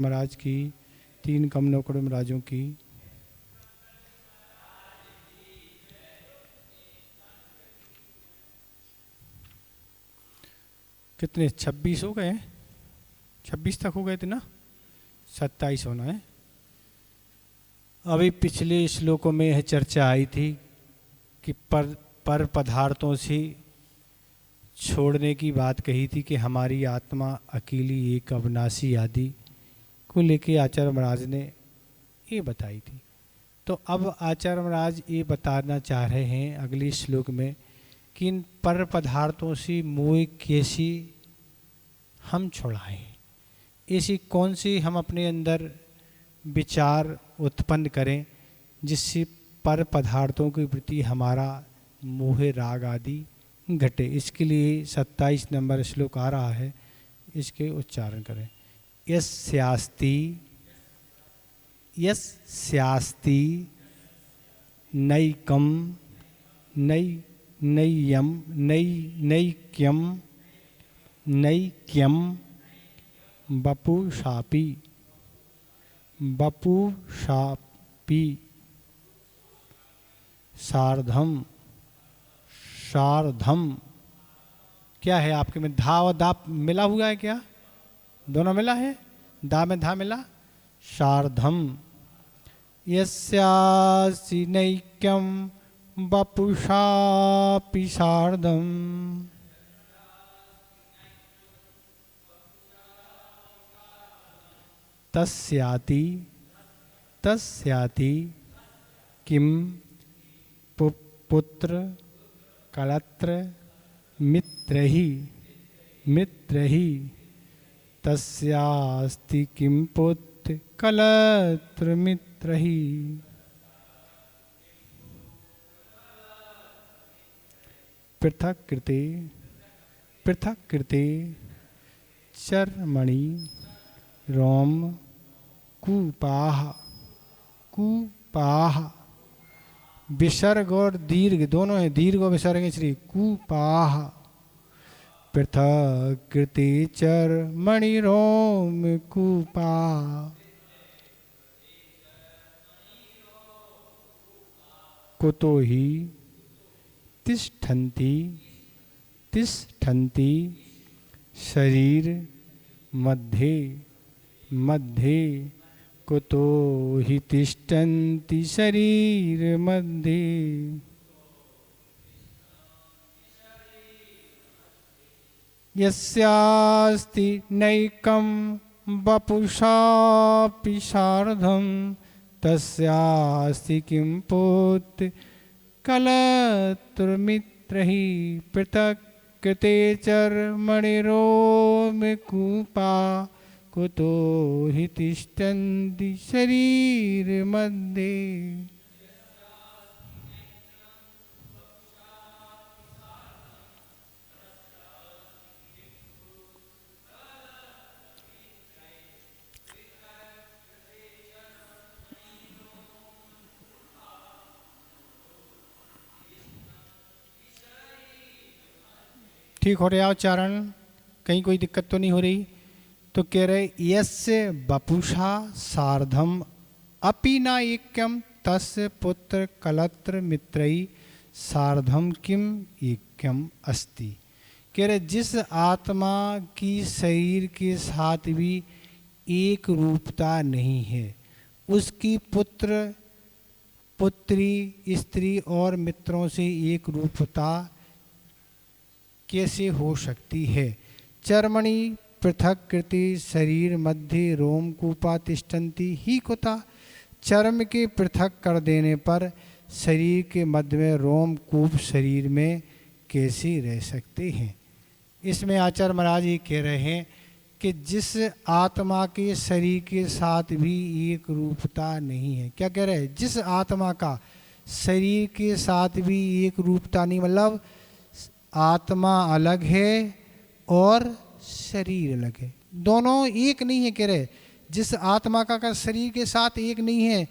महाराज की, तीन कम नौकर महाराजों की। कितने 26 हो गए? 26 तक हो गए थे ना, 27 होना है। अभी पिछले श्लोकों में यह चर्चा आई थी कि पर पदार्थों से छोड़ने की बात कही थी कि हमारी आत्मा अकेली एक अविनाशी आदि को लेके आचार्य महाराज ने ये बताई थी। तो अब आचार्य महाराज ये बताना चाह रहे हैं अगले श्लोक में कि इन पर पदार्थों से मोह कैसे हम छुड़ाएं, ऐसी कौन सी हम अपने अंदर विचार उत्पन्न करें जिससे पर पदार्थों के प्रति हमारा मोह राग आदि घटे। इसके लिए 27 नंबर श्लोक आ रहा है, इसके उच्चारण करें। यस्यास्ति नैकम नैक्यम वपुषापि सार्धम। क्या है आपके में? धा और दा मिला हुआ है क्या? दोनों मिला है? दा में धा मिला। सार्धम यस्यासि नैक्यम वपुषापि सार्धम। तस्याति किम पुत्र कलत्र मित्रहि तस्यास्ति किम पुत्र कलत्र मित्रहि। पृथक कृते चर्मणि रोम कूपाह विसर्ग और दीर्घ दोनों है, दीर्घ और विसर्ग श्री कूपाह। पृथक कृते चर्मणि रोम कूपा। कुतो ही तिष्ठन्ति शरीर मध्ये कुतो हि तिष्ठन्ति शरीर मध्ये। यस्यास्ति नैकं वपुषापि सार्धं तस्यास्ति किं पुत्र कलत्र मित्रहि। पृथक् कृते चर्मणि रोम कूपा कुतो हि तिष्ठन्ति शरीर मध्ये। ठीक हो रहा उच्चारण? कहीं कोई दिक्कत तो नहीं हो रही? तो कह रहे यस्य वपुषा सार्धम अपि न ऐक्यम तस्य पुत्र कलत्र मित्रई सार्धम किम ऐक्यम अस्ति। कह रहे जिस आत्मा की शरीर के साथ भी एक रूपता नहीं है, उसकी पुत्र पुत्री स्त्री और मित्रों से एक रूपता कैसे हो सकती है। चर्मणि पृथक कृति शरीर मध्य रोम कूपा तिष्ठन्ति ही कुता। चर्म के पृथक कर देने पर शरीर के मध्य में रोम कूप शरीर में कैसे रह सकते हैं। इसमें आचार्य महाराज ये कह रहे हैं कि जिस आत्मा के शरीर के साथ भी एक रूपता नहीं है। क्या कह रहे हैं? जिस आत्मा का शरीर के साथ भी एक रूपता नहीं, मतलब आत्मा अलग है और शरीर अलग है, दोनों एक नहीं है। कह रहे जिस आत्मा का शरीर के साथ एक नहीं है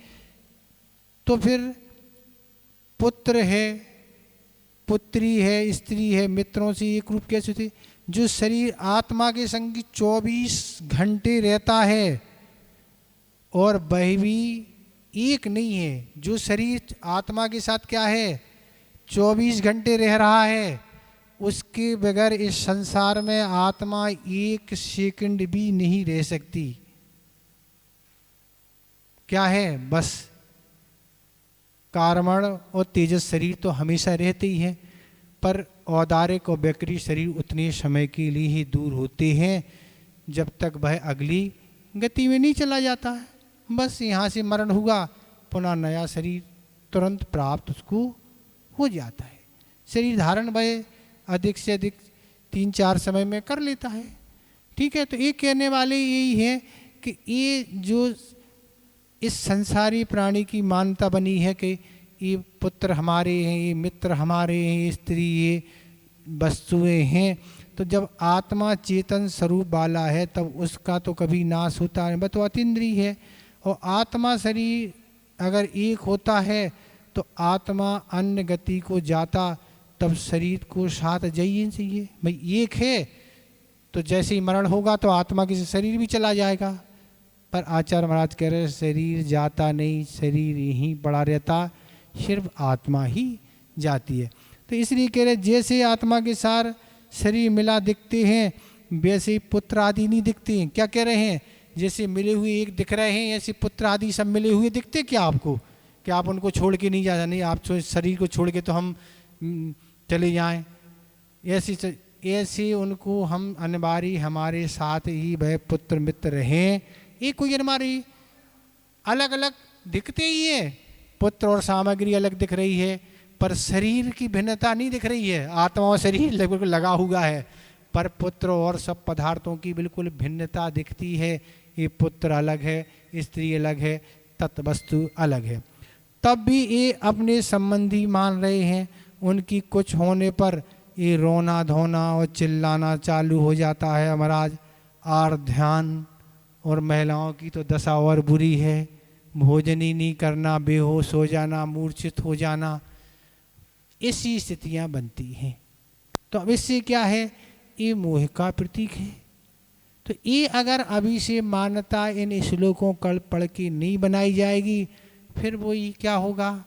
तो फिर पुत्र है, पुत्री है, स्त्री है, मित्रों से एक रूप कैसे थे। जो शरीर आत्मा के संग 24 घंटे रहता है और वह भी एक नहीं है। जो शरीर आत्मा के साथ क्या है 24 घंटे रह रहा है, उसके बगैर इस संसार में आत्मा एक सेकंड भी नहीं रह सकती। क्या है, बस कार्बन और तेजस शरीर तो हमेशा रहते ही हैं, पर औदारिक और बैक्री शरीर उतने समय के लिए ही दूर होते हैं जब तक वह अगली गति में नहीं चला जाता है। बस यहाँ से मरण हुआ, पुनः नया शरीर तुरंत प्राप्त उसको हो जाता है। शरीर धारण वह अधिक से अधिक 3-4 समय में कर लेता है। ठीक है, तो ये कहने वाले यही है कि ये जो इस संसारी प्राणी की मान्यता बनी है कि ये पुत्र हमारे हैं, ये मित्र हमारे हैं, ये स्त्री, ये वस्तुएं हैं, तो जब आत्मा चेतन स्वरूप वाला है तब उसका तो कभी नाश होता है, वह तो अतीन्द्रिय है। और आत्मा शरीर अगर एक होता है तो आत्मा अन्य गति को जाता, तब शरीर को साथ जाइए चाहिए। भाई एक है तो जैसे ही मरण होगा तो आत्मा के शरीर भी चला जाएगा, पर आचार्य महाराज कह रहे शरीर जाता नहीं, शरीर यहीं पड़ा रहता, सिर्फ आत्मा ही जाती है। तो इसलिए कह रहे जैसे आत्मा के साथ शरीर मिला दिखते हैं, वैसे ही पुत्र आदि नहीं दिखते हैं। क्या कह रहे हैं, जैसे मिले हुए एक दिख रहे हैं, ऐसे पुत्र आदि सब मिले हुए दिखते क्या आपको? क्या आप उनको छोड़ के नहीं जा, नहीं आप शरीर को छोड़ के तो हम चले जाएं, ऐसे उनको हम अनिवार्य हमारे साथ ही वह पुत्र मित्र रहें। ये कोई हमारी अलग अलग दिखते ही है, पुत्र और सामग्री अलग दिख रही है, पर शरीर की भिन्नता नहीं दिख रही है। आत्मा और शरीर बिल्कुल लगा हुआ है, पर पुत्र और सब पदार्थों की बिल्कुल भिन्नता दिखती है। ये पुत्र अलग है, स्त्री अलग है, तत्वस्तु अलग है। तब भी ये अपने संबंधी मान रहे हैं। उनकी कुछ होने पर ये रोना धोना और चिल्लाना चालू हो जाता है महाराज। आर ध्यान और महिलाओं की तो दशा और बुरी है, भोजन ही नहीं करना, बेहोश हो जाना, मूर्छित हो जाना, ऐसी स्थितियां बनती हैं। तो अब इससे क्या है, ये मोह का प्रतीक है। तो ये अगर अभी से मान्यता इन श्लोकों कल पढ़ के नहीं बनाई जाएगी, फिर वो ये क्या होगा,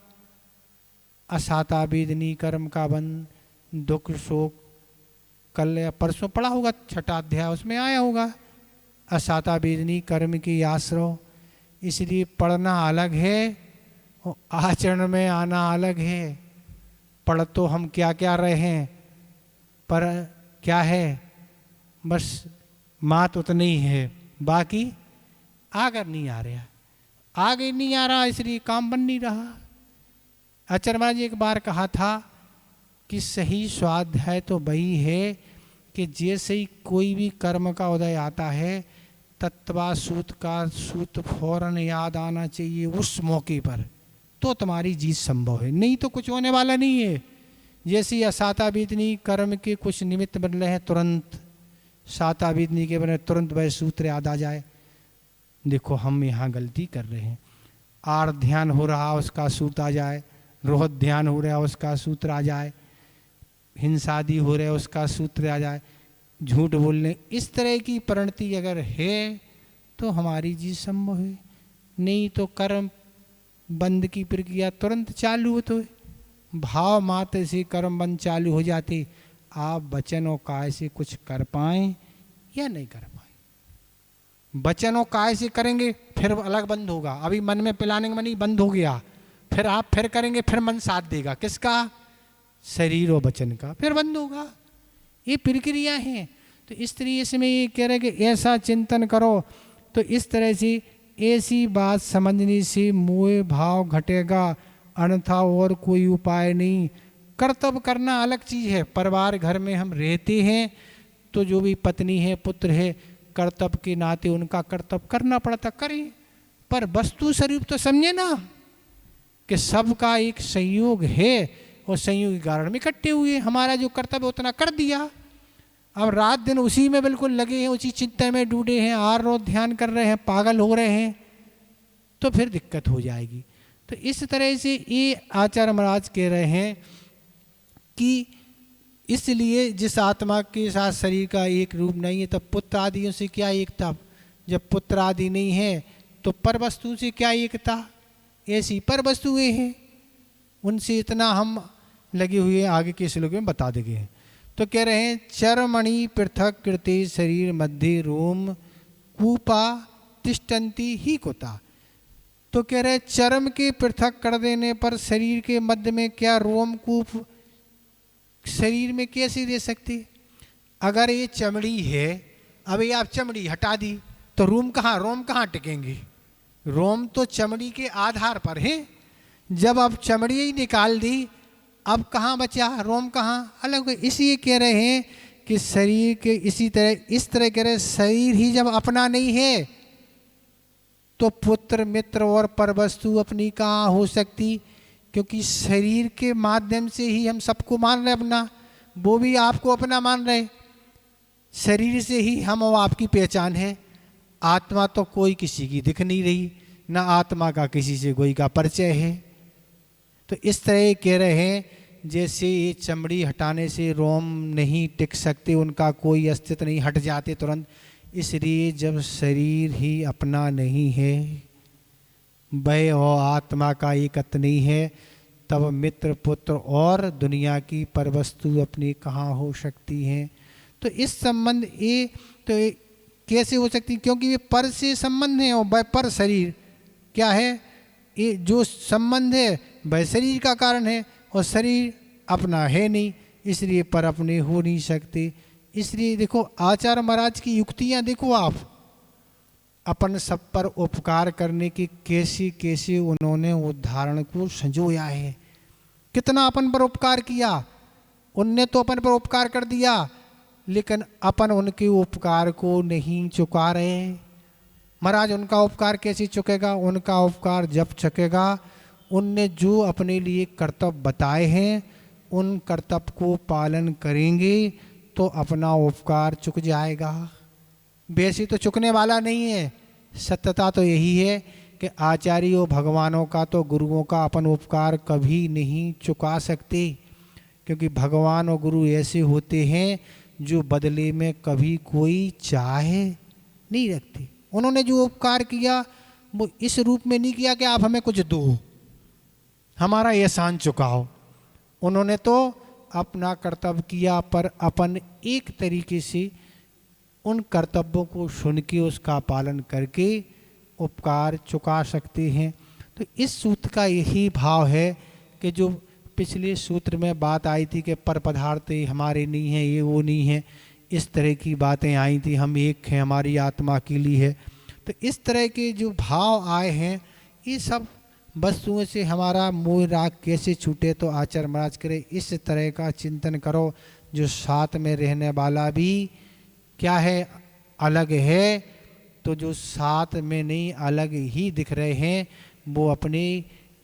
असाता वेदनी कर्म का बंध, दुख शोक, कल या परसों पढ़ा होगा 6ठा अध्याय, उसमें आया होगा असाता वेदनी कर्म की आश्रय। इसलिए पढ़ना अलग है और आचरण में आना अलग है। पढ़ तो हम क्या क्या रहे हैं, पर क्या है, बस मात उतनी ही है, बाकी आगे नहीं आ रहा, आगे नहीं आ रहा, इसलिए काम बन नहीं रहा। आचार्य महाराज जी एक बार कहा था कि सही स्वाध्याय तो वही है कि जैसे ही कोई भी कर्म का उदय आता है, तत्वा सूत का सूत फौरन याद आना चाहिए उस मौके पर, तो तुम्हारी जीत संभव है, नहीं तो कुछ होने वाला नहीं है। जैसे असाता वेदनी कर्म के कुछ निमित्त बन रहे हैं, तुरंत साता वेदनी के बने तुरंत वह सूत्र याद आ जाए, देखो हम यहाँ गलती कर रहे हैं। आर ध्यान हो रहा उसका सूत्र आ जाए, रोहत ध्यान हो रहा उसका सूत्र आ जाए, हिंसादी हो रहा उसका सूत्र आ जाए, झूठ बोलने, इस तरह की परिणति अगर है तो हमारी जीत संभव है। नहीं तो कर्म बंद की प्रक्रिया तुरंत चालू हो, तो भाव मात्र से कर्म बंद चालू हो जाते, आप वचन और काय से कुछ कर पाएं या नहीं कर पाएं। वचन और काय से करेंगे फिर अलग बंद होगा, अभी मन में प्लानिंग मनी बंद हो गया, फिर आप फिर करेंगे, फिर मन साथ देगा, किसका, शरीर और वचन का, फिर बंद होगा। ये प्रक्रिया है। तो इस तरीके से मैं ये कह रहा कि ऐसा चिंतन करो, तो इस तरह से ऐसी बात समझने से मोह भाव घटेगा, अन्यथा और कोई उपाय नहीं। कर्तव्य करना अलग चीज़ है, परिवार घर में हम रहते हैं तो जो भी पत्नी है पुत्र है, कर्तव्य के नाते उनका कर्तव्य करना पड़ता, करें, पर वस्तु स्वरूप तो समझे ना कि सबका एक संयोग है और संयोग के कारण में इकट्ठे हुए, हमारा जो कर्तव्य उतना कर दिया, अब रात दिन उसी में बिल्कुल लगे हैं, उसी चिंता में डूबे हैं, आर रोज ध्यान कर रहे हैं, पागल हो रहे हैं, तो फिर दिक्कत हो जाएगी। तो इस तरह से ये आचार्य महाराज कह रहे हैं कि इसलिए जिस आत्मा के साथ शरीर का एक रूप नहीं है, तब पुत्र आदियों से क्या एकता, जब पुत्र आदि नहीं है तो पर वस्तु से क्या एकता, ऐसी पर वस्तुएं हैं, उनसे इतना हम लगे हुए आगे के श्लोक में बता देंगे। तो कह रहे हैं चरमणि पृथक कृते शरीर मध्य रोम कूपा तिष्ठन्ति ही कुता। तो कह रहे चर्म के पृथक कर देने पर शरीर के मध्य में क्या रोमकूप शरीर में कैसे दे सकते। अगर ये चमड़ी है, अब ये आप चमड़ी हटा दी तो रोम कहाँ टिकेंगे। रोम तो चमड़ी के आधार पर है। जब अब चमड़ी ही निकाल दी, अब कहाँ बचा रोम, कहाँ अलग। इसलिए कह रहे हैं कि शरीर के इस तरह कह रहे शरीर ही जब अपना नहीं है तो पुत्र मित्र और परवस्तु अपनी कहाँ हो सकती, क्योंकि शरीर के माध्यम से ही हम सबको मान रहे अपना, वो भी आपको अपना मान रहे। शरीर से ही हम और आपकी पहचान है। आत्मा तो कोई किसी की दिख नहीं रही, ना आत्मा का किसी से कोई का परिचय है। तो इस तरह कह रहे हैं जैसे ये चमड़ी हटाने से रोम नहीं टिक सकते, उनका कोई अस्तित्व नहीं, हट जाते तुरंत। इसलिए जब शरीर ही अपना नहीं है, वह और आत्मा का एकत्व नहीं है, तब मित्र पुत्र और दुनिया की परवस्तु अपनी कहाँ हो सकती हैं। तो इस संबंध ये तो ये कैसे हो सकती, क्योंकि ये पर से संबंध है और वह पर शरीर क्या है, ये जो संबंध है वह शरीर का कारण है और शरीर अपना है नहीं, इसलिए पर अपने हो नहीं सकते। इसलिए देखो आचार्य महाराज की युक्तियाँ देखो आप, अपन सब पर उपकार करने की कैसे कैसे उन्होंने उदाहरण को संजोया है। कितना अपन पर उपकार किया, उनने तो अपन पर उपकार कर दिया, लेकिन अपन उनके उपकार को नहीं चुका रहे। महाराज उनका उपकार कैसे चुकेगा, उनका उपकार जब चुकेगा उनने जो अपने लिए कर्तव्य बताए हैं उन कर्तव्य को पालन करेंगे तो अपना उपकार चुक जाएगा। वैसे तो चुकने वाला नहीं है। सत्यता तो यही है कि आचार्यों भगवानों का तो गुरुओं का अपन उपकार कभी नहीं चुका सकते, क्योंकि भगवान और गुरु ऐसे होते हैं जो बदले में कभी कोई चाहे नहीं रखते। उन्होंने जो उपकार किया वो इस रूप में नहीं किया कि आप हमें कुछ दो, हमारा एहसान चुकाओ। उन्होंने तो अपना कर्तव्य किया, पर अपन एक तरीके से उन कर्तव्यों को सुन के उसका पालन करके उपकार चुका सकते हैं। तो इस सूत्र का यही भाव है कि जो पिछले सूत्र में बात आई थी कि पर पदार्थ हमारे नहीं है, ये वो नहीं है, इस तरह की बातें आई थी, हम एक हैं, हमारी आत्मा अकेली है। तो इस तरह के जो भाव आए हैं, ये सब वस्तुओं से हमारा मोह राग कैसे छूटे। तो आचार्य महाराज करे इस तरह का चिंतन करो, जो साथ में रहने वाला भी क्या है, अलग है, तो जो साथ में नहीं अलग ही दिख रहे हैं वो अपने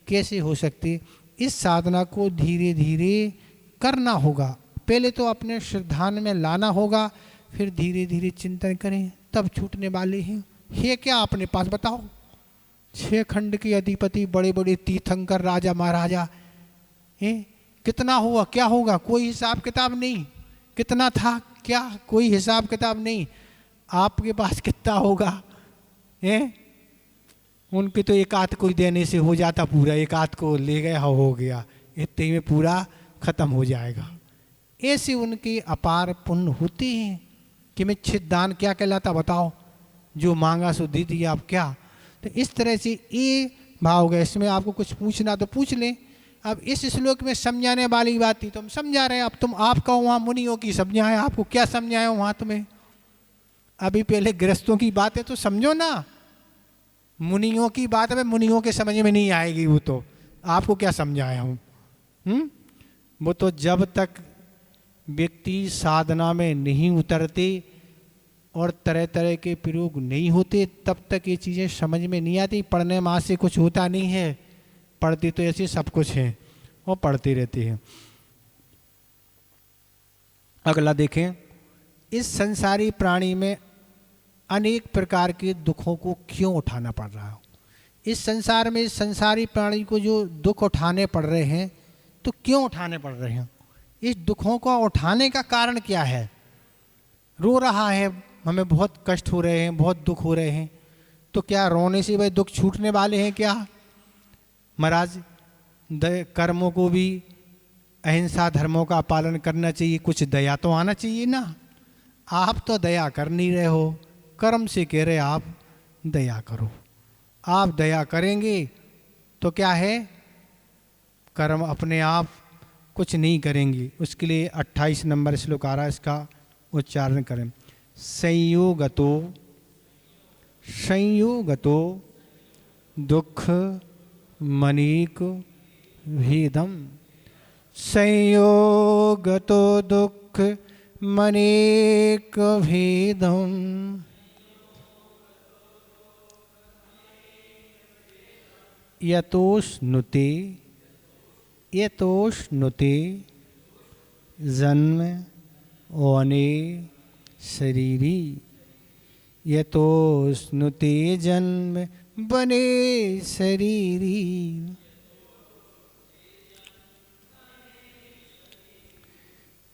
कैसे हो सकते। इस साधना को धीरे धीरे करना होगा, पहले तो अपने श्रद्धान में लाना होगा, फिर धीरे धीरे चिंतन करें, तब छूटने वाले हैं। है क्या अपने पास बताओ, 6 खंड के अधिपति, बड़े बड़े तीर्थंकर राजा महाराजा हैं, कितना हुआ, क्या होगा, कोई हिसाब किताब नहीं। कितना था, क्या कोई हिसाब किताब नहीं। आपके पास कितना होगा, हैं? उनके तो एक आध को देने से हो जाता पूरा, एक आध को ले गया हो गया, इतने में पूरा खत्म हो जाएगा। ऐसे उनके अपार पुण्य होते हैं कि मैं छिद दान क्या कहलाता बताओ, जो मांगा सो दे दिया। अब क्या, तो इस तरह से ये भाव हो गया। इसमें आपको कुछ पूछना तो पूछ लें। अब इस श्लोक में समझाने वाली बात थी तो हम समझा रहे हैं। अब तुम आपका वहाँ मुनियों की समझाएं, आपको क्या समझाएं वहाँ तुम्हें। अभी पहले गृहस्थों की बात है तो समझो ना, मुनियों की बात है, मुनियों के समझ में नहीं आएगी, वो तो आपको क्या समझाया हूँ। वो तो जब तक व्यक्ति साधना में नहीं उतरते और तरह तरह के प्रयोग नहीं होते तब तक ये चीज़ें समझ में नहीं आती। पढ़ने माँ से कुछ होता नहीं है, पढ़ते तो ऐसे सब कुछ है और पढ़ते रहते हैं। अगला देखें, इस संसारी प्राणी में अनेक प्रकार के दुखों को क्यों उठाना पड़ रहा है। इस संसार में, इस संसारी प्राणी को जो दुख उठाने पड़ रहे हैं तो क्यों उठाने पड़ रहे हैं, इस दुखों को उठाने का कारण क्या है। रो रहा है, हमें बहुत कष्ट हो रहे हैं, बहुत दुख हो रहे हैं, तो क्या रोने से भाई दुख छूटने वाले हैं क्या? महाराज कर्मों को भी अहिंसा धर्मों का पालन करना चाहिए, कुछ दया तो आना चाहिए ना। आप तो दया कर नहीं रहे हो, कर्म से कह रहे आप दया करो। आप दया करेंगे तो क्या है, कर्म अपने आप कुछ नहीं करेंगे। उसके लिए 28 नंबर श्लोक आ रहा है, इसका उच्चारण करें। संयोगतो संयोगतो दुख मनीक भेदम। संयोगतो दुख मनीक भेदम। यतोष्णुते यतोष्णुते जन्म वने शरीरी। यतोष्णुते जन्म बने शरीरी।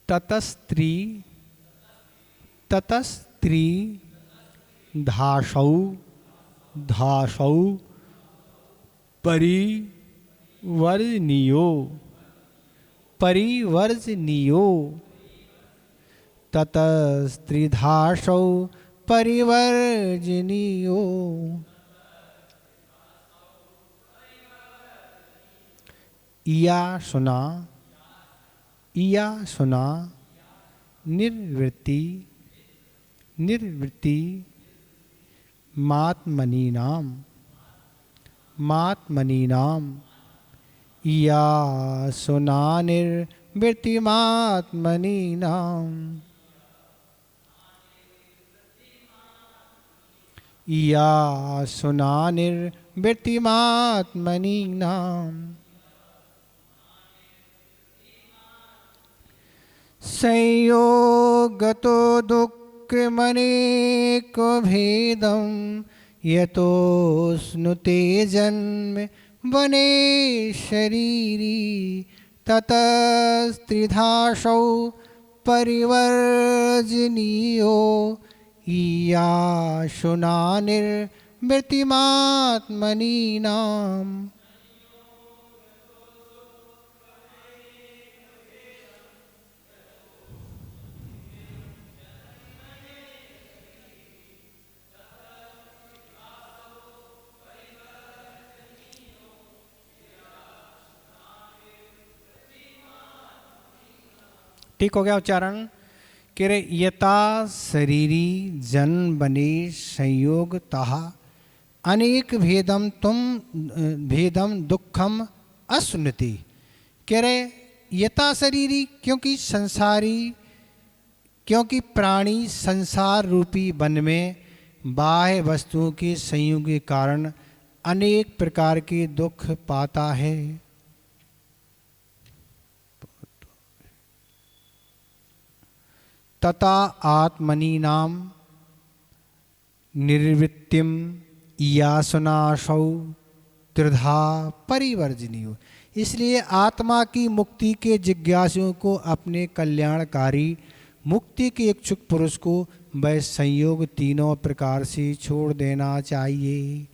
ततस्त्री ततस्त्री धासौ धासौ परिवर्जनीयो परिवर्जनीयो। ततस्त्रिधासौ परिवर्जनीयो। इया सुना निर्वृत्ति निर्वृत्ति मात्मनीनाम मात्मनीनाम। इया सुना निर्वृत्ति मात्मनीनाम। इया सुना निर्वृत्ति मात्मनीनाम। संयोगतो दुःखमनेक भेदम। यतोष्णुते जन्म बने शरीरी। ततस्त्रिधासौ परिवर्जनीयो। ईयाशुना निर्वृत्तिमात्मनीनाम्। ठीक हो गया उच्चारण। कह रहे यथा शरीरी जन बने संयोग ताहा अनेक भेदम तुम भेदम दुखम अश्नुति। कह रहे यथा शरीरी क्योंकि प्राणी संसार रूपी वन में बाह्य वस्तुओं के संयोग के कारण अनेक प्रकार के दुख पाता है। तथा आत्मनीनाम निर्वृत्तिम यासनाशौ त्रिधा परिवर्जनीय। इसलिए आत्मा की मुक्ति के जिज्ञासुओं को अपने कल्याणकारी मुक्ति के इच्छुक पुरुष को वह संयोग तीनों प्रकार से छोड़ देना चाहिए।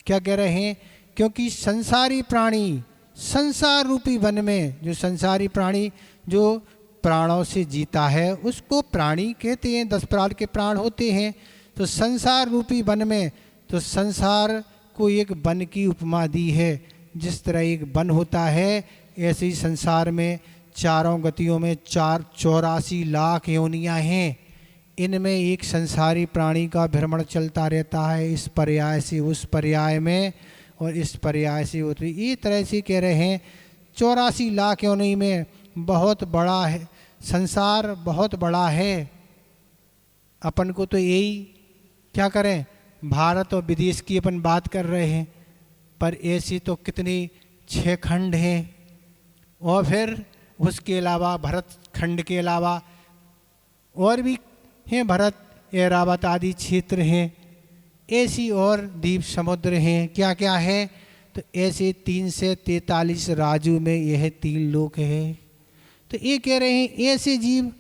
क्या कह रहे हैं? क्योंकि संसारी प्राणी संसार रूपी वन में जो संसारी प्राणी जो प्राणों से जीता है उसको प्राणी कहते हैं। 10 प्रकार के प्राण होते हैं। तो संसार रूपी वन में तो संसार को एक वन की उपमा दी है। जिस तरह एक वन होता है ऐसे ही संसार में चारों गतियों में 84 लाख योनियाँ हैं। इनमें एक संसारी प्राणी का भ्रमण चलता रहता है, इस पर्याय से उस पर्याय में और इस पर्याय से उस। ये तरह से कह रहे हैं 84 लाख योनि में बहुत बड़ा है संसार, बहुत बड़ा है। अपन को तो यही क्या करें, भारत और विदेश की अपन बात कर रहे हैं, पर ऐसी तो कितनी 6 खंड हैं और फिर उसके अलावा भरत खंड के अलावा और भी हैं, भरत ऐरावत आदि क्षेत्र हैं, ऐसी और द्वीप समुद्र हैं। क्या क्या है? तो ऐसे 3 से 43 राज्यों में यह 3 लोक है। तो ये कह रहे हैं ऐसे जीव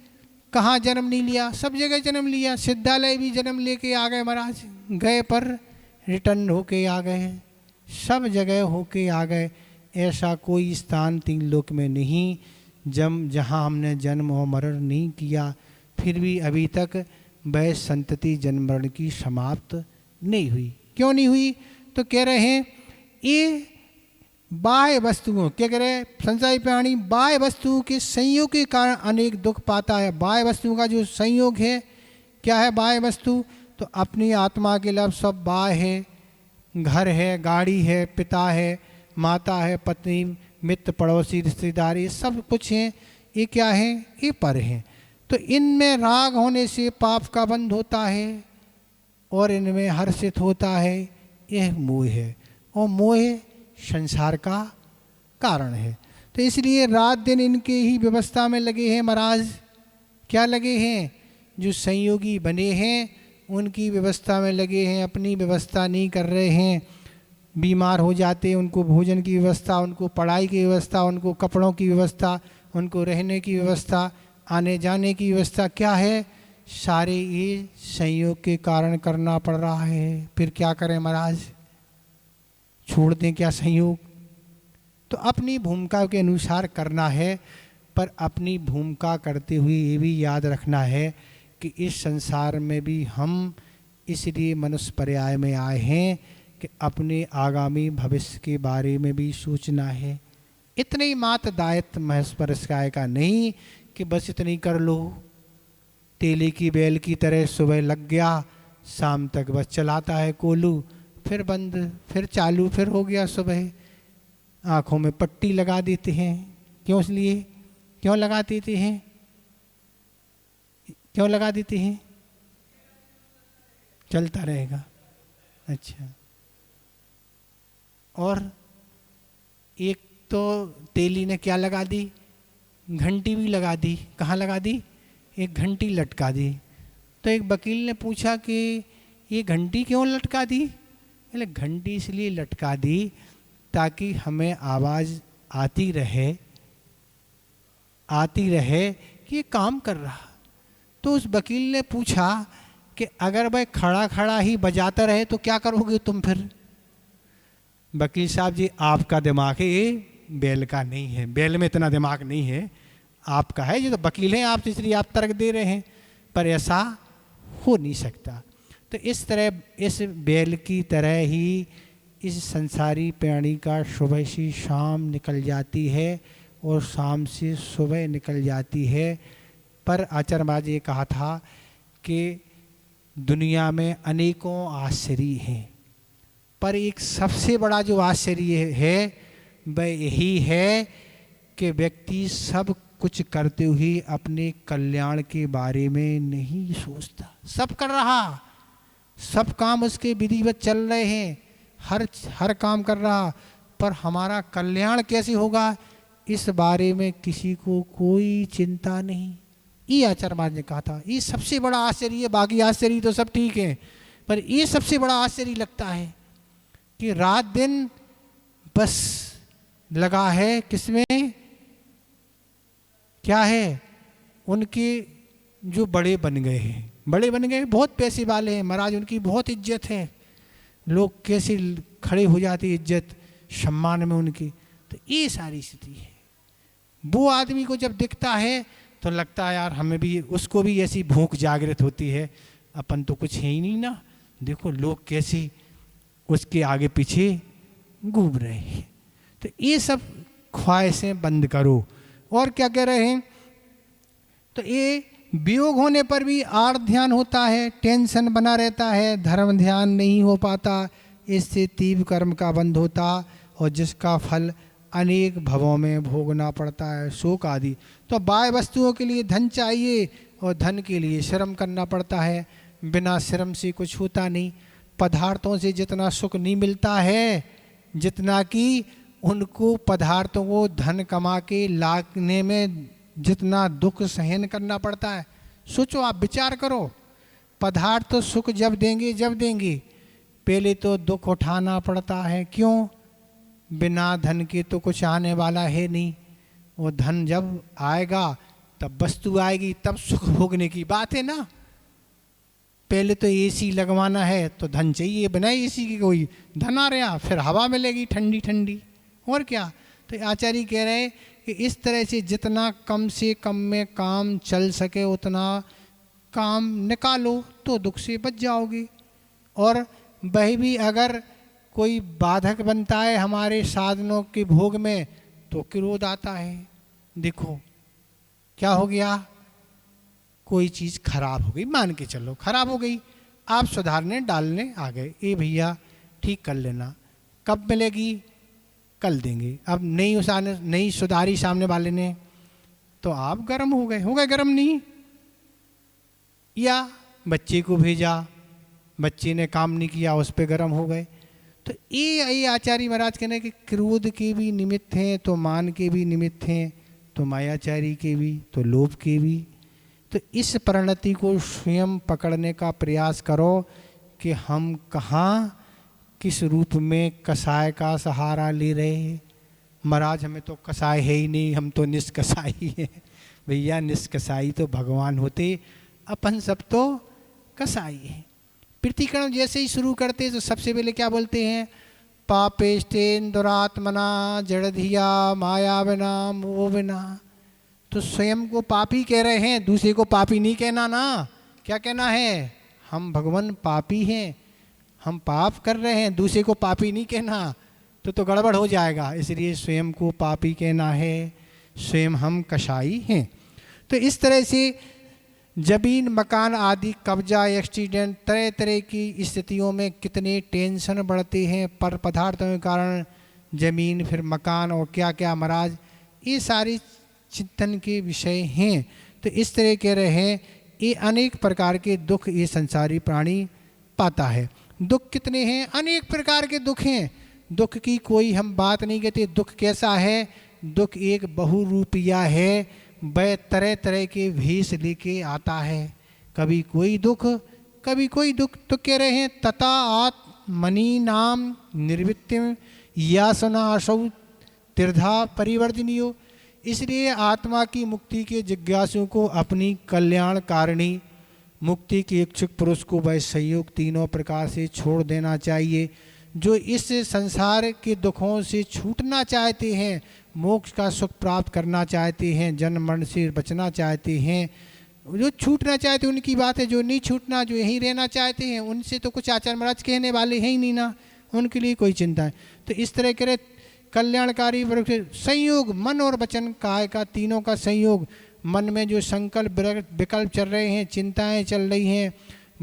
कहाँ जन्म नहीं लिया, सब जगह जन्म लिया। सिद्धालय भी जन्म लेके आ गए महाराज, गए पर रिटर्न होके आ गए, सब जगह होके आ गए। ऐसा कोई स्थान तीन लोक में नहीं जहाँ हमने जन्म और मरण नहीं किया, फिर भी अभी तक वह संतति जन्म मरण की समाप्त नहीं हुई। क्यों नहीं हुई? तो कह रहे हैं ये बाह्य वस्तुओं, क्या कह रहे हैं संसारी प्राणी बाह्य वस्तुओं के संयोग के कारण अनेक दुख पाता है। बाह्य वस्तुओं का जो संयोग है, क्या है बाह्य वस्तु? तो अपनी आत्मा के लिए सब बाह्य है, घर है, गाड़ी है, पिता है, माता है, पत्नी, मित्र, पड़ोसी, रिश्तेदार, ये सब कुछ हैं। ये क्या है? ये पर हैं। तो इनमें राग होने से पाप का बंध होता है और इनमें हर्षित होता है, यह मोह है, और मोह संसार का कारण है। तो इसलिए रात दिन इनके ही व्यवस्था में लगे हैं महाराज। क्या लगे हैं? जो संयोगी बने हैं उनकी व्यवस्था में लगे हैं, अपनी व्यवस्था नहीं कर रहे हैं। बीमार हो जाते, उनको भोजन की व्यवस्था, उनको पढ़ाई की व्यवस्था, उनको कपड़ों की व्यवस्था, उनको रहने की व्यवस्था, आने जाने की व्यवस्था, क्या है? सारे ये संयोग के कारण करना पड़ रहा है। फिर क्या करें महाराज? छोड़ दें क्या संयोग? तो अपनी भूमिका के अनुसार करना है, पर अपनी भूमिका करते हुए ये भी याद रखना है कि इस संसार में भी हम इसलिए मनुष्य पर्याय में आए हैं कि अपने आगामी भविष्य के बारे में भी सोचना है। इतने ही मात्र दायित्व महस्पर्शाय का नहीं कि बस इतनी कर लो, तेले की बैल की तरह सुबह लग गया, शाम तक बस चलाता है कोलू, फिर बंद, फिर चालू, फिर हो गया सुबह। आँखों में पट्टी लगा देते हैं। क्यों? इसलिए क्यों लगा देते हैं? क्यों लगा देते हैं? चलता रहेगा। अच्छा, और एक तो तेली ने क्या लगा दी? घंटी भी लगा दी। कहाँ लगा दी? एक घंटी लटका दी। तो एक वकील ने पूछा कि ये घंटी क्यों लटका दी? बोले घंटी इसलिए लटका दी ताकि हमें आवाज़ आती रहे कि ये काम कर रहा। तो उस वकील ने पूछा कि अगर वह खड़ा खड़ा ही बजाता रहे तो क्या करोगे तुम फिर? वकील साहब जी, आपका दिमाग है, ये बैल का नहीं है, बैल में इतना दिमाग नहीं है, आपका है, ये तो वकील हैं आप, इसलिए आप तर्क दे रहे हैं, पर ऐसा हो नहीं सकता। तो इस तरह इस बैल की तरह ही इस संसारी प्राणी का सुबह से शाम निकल जाती है और शाम से सुबह निकल जाती है। पर आचार्य महाराज ये कहा था कि दुनिया में अनेकों आश्चर्य हैं, पर एक सबसे बड़ा जो आश्चर्य है वह यही है कि व्यक्ति सब कुछ करते हुए अपने कल्याण के बारे में नहीं सोचता। सब कर रहा, सब काम उसके विधिवत चल रहे हैं, हर काम कर रहा, पर हमारा कल्याण कैसे होगा इस बारे में किसी को कोई चिंता नहीं। ये आचार्य महाराज ने कहा था, ये सबसे बड़ा आश्चर्य है। बाकी आश्चर्य तो सब ठीक है, पर ये सबसे बड़ा आश्चर्य लगता है कि रात दिन बस लगा है किसमें? क्या है? उनके जो बड़े बन गए हैं, बड़े बन गए, बहुत पैसे वाले हैं महाराज, उनकी बहुत इज्जत है, लोग कैसे खड़े हो जाते इज्जत सम्मान में उनकी। तो ये सारी स्थिति है। वो आदमी को जब दिखता है तो लगता है यार हमें भी, उसको भी ऐसी भूख जागृत होती है, अपन तो कुछ है ही नहीं ना, देखो लोग कैसे उसके आगे पीछे घूम रहे हैं। तो ये सब ख्वाहिशें बंद करो। और क्या कह रहे हैं? तो ये वियोग होने पर भी आर्थ ध्यान होता है, टेंशन बना रहता है, धर्म ध्यान नहीं हो पाता, इससे तीव्र कर्म का बंध होता और जिसका फल अनेक भवों में भोगना पड़ता है, शोक आदि। तो बाह्य वस्तुओं के लिए धन चाहिए और धन के लिए श्रम करना पड़ता है, बिना श्रम से कुछ होता नहीं। पदार्थों से जितना सुख नहीं मिलता है जितना कि उनको पदार्थों को धन कमा के लाने में जितना दुख सहन करना पड़ता है। सोचो, आप विचार करो, पदार्थ तो सुख जब देंगे, पहले तो दुख उठाना पड़ता है। क्यों? बिना धन के तो कुछ आने वाला है नहीं, वो धन जब आएगा तब वस्तु आएगी, तब सुख भोगने की बात है ना। पहले तो एसी लगवाना है तो धन चाहिए, बिना एसी के कोई धन आ रहा, फिर हवा मिलेगी ठंडी ठंडी, और क्या। तो आचार्य कह रहे हैं कि इस तरह से जितना कम से कम में काम चल सके उतना काम निकालो तो दुख से बच जाओगे। और वह भी अगर कोई बाधक बनता है हमारे साधनों के भोग में तो क्रोध आता है। देखो क्या हो गया, कोई चीज़ खराब हो गई, मान के चलो खराब हो गई, आप सुधारने डालने आ गए, ए भैया ठीक कर लेना, कब मिलेगी, कल देंगे। अब नहीं सुधारी सामने वाले ने तो आप गर्म हो गए गर्म नहीं, या बच्चे को भेजा, बच्चे ने काम नहीं किया, उस पर गर्म हो गए। तो ये आचार्य महाराज कहने कि क्रोध के भी निमित्त हैं तो मान के भी निमित्त हैं, तो मायाचारी के भी, तो लोभ के भी। तो इस परिणति को स्वयं पकड़ने का प्रयास करो कि हम कहाँ किस रूप में कसाय का सहारा ले रहे हैं। महाराज हमें तो कसाय है ही नहीं, हम तो निष्कसाई हैं। भैया निष्कसाई तो भगवान होते, अपन सब तो कसाई हैं। प्रतिकरण जैसे ही शुरू करते तो सबसे पहले क्या बोलते हैं, पापेष्टेन दुरात्मना जड़धिया माया बिना मोह बिना। तो स्वयं को पापी कह रहे हैं, दूसरे को पापी नहीं कहना ना। क्या कहना है, हम भगवान पापी हैं, हम पाप कर रहे हैं, दूसरे को पापी नहीं कहना, तो गड़बड़ हो जाएगा। इसलिए स्वयं को पापी कहना है, स्वयं हम कसाई हैं। तो इस तरह से जमीन मकान आदि कब्जा एक्सीडेंट तरह तरह की स्थितियों में कितने टेंशन बढ़ते हैं पर पदार्थों के कारण, जमीन फिर मकान और क्या क्या महाराज, ये सारी चिंतन के विषय हैं। तो इस तरह कह रहे हैं ये अनेक प्रकार के दुख ये संसारी प्राणी पाता है। दुख कितने हैं, अनेक प्रकार के दुख हैं। दुख की कोई हम बात नहीं कहते। दुख कैसा है, दुख एक बहुरूपिया है, वह तरह तरह के भेष लेके आता है। कभी कोई दुख कभी कोई दुख। तो कह रहे हैं तथा आत्मनि नाम निर्वृत्तिम यासना असौ तीर्धा परिवर्तनीयो। इसलिए आत्मा की मुक्ति के जिज्ञासु को अपनी कल्याणकारिणी मुक्ति के इच्छुक पुरुष को वह संयोग तीनों प्रकार से छोड़ देना चाहिए। जो इस संसार के दुखों से छूटना चाहते हैं, मोक्ष का सुख प्राप्त करना चाहते हैं, जन्म मरण से बचना चाहते हैं, जो छूटना चाहते हैं उनकी बात है। जो नहीं छूटना, जो यहीं रहना चाहते हैं, उनसे तो कुछ आचार्य महाराज कहने वाले हैं ही नहीं ना, उनके लिए कोई चिंता है। तो इस तरह करे कल्याणकारी संयोग, मन और वचन काय का तीनों का संयोग। मन में जो संकल्प विकल्प चल रहे हैं, चिंताएं चल रही हैं,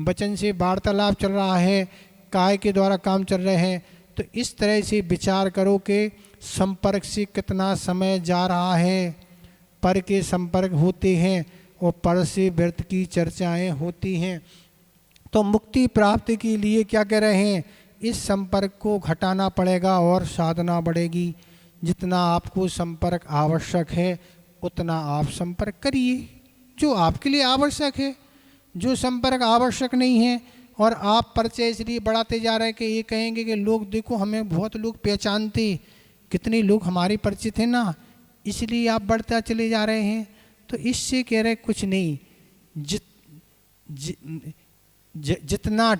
वचन से वार्तालाप चल रहा है, काय के द्वारा काम चल रहे हैं। तो इस तरह से विचार करो कि संपर्क से कितना समय जा रहा है। पर के संपर्क होते हैं और पर से व्यर्थ की चर्चाएं होती हैं। तो मुक्ति प्राप्ति के लिए क्या कह रहे हैं, इस संपर्क को घटाना पड़ेगा और साधना बढ़ेगी। जितना आपको संपर्क आवश्यक है उतना आप संपर्क करिए, जो आपके लिए आवश्यक है। जो संपर्क आवश्यक नहीं है और आप परिचय इसलिए बढ़ाते जा रहे हैं कि ये कहेंगे कि लोग देखो हमें बहुत लोग पहचानते, कितने लोग हमारे परिचित हैं ना, इसलिए आप बढ़ता चले जा रहे हैं। तो इससे कह रहे कुछ नहीं, जितना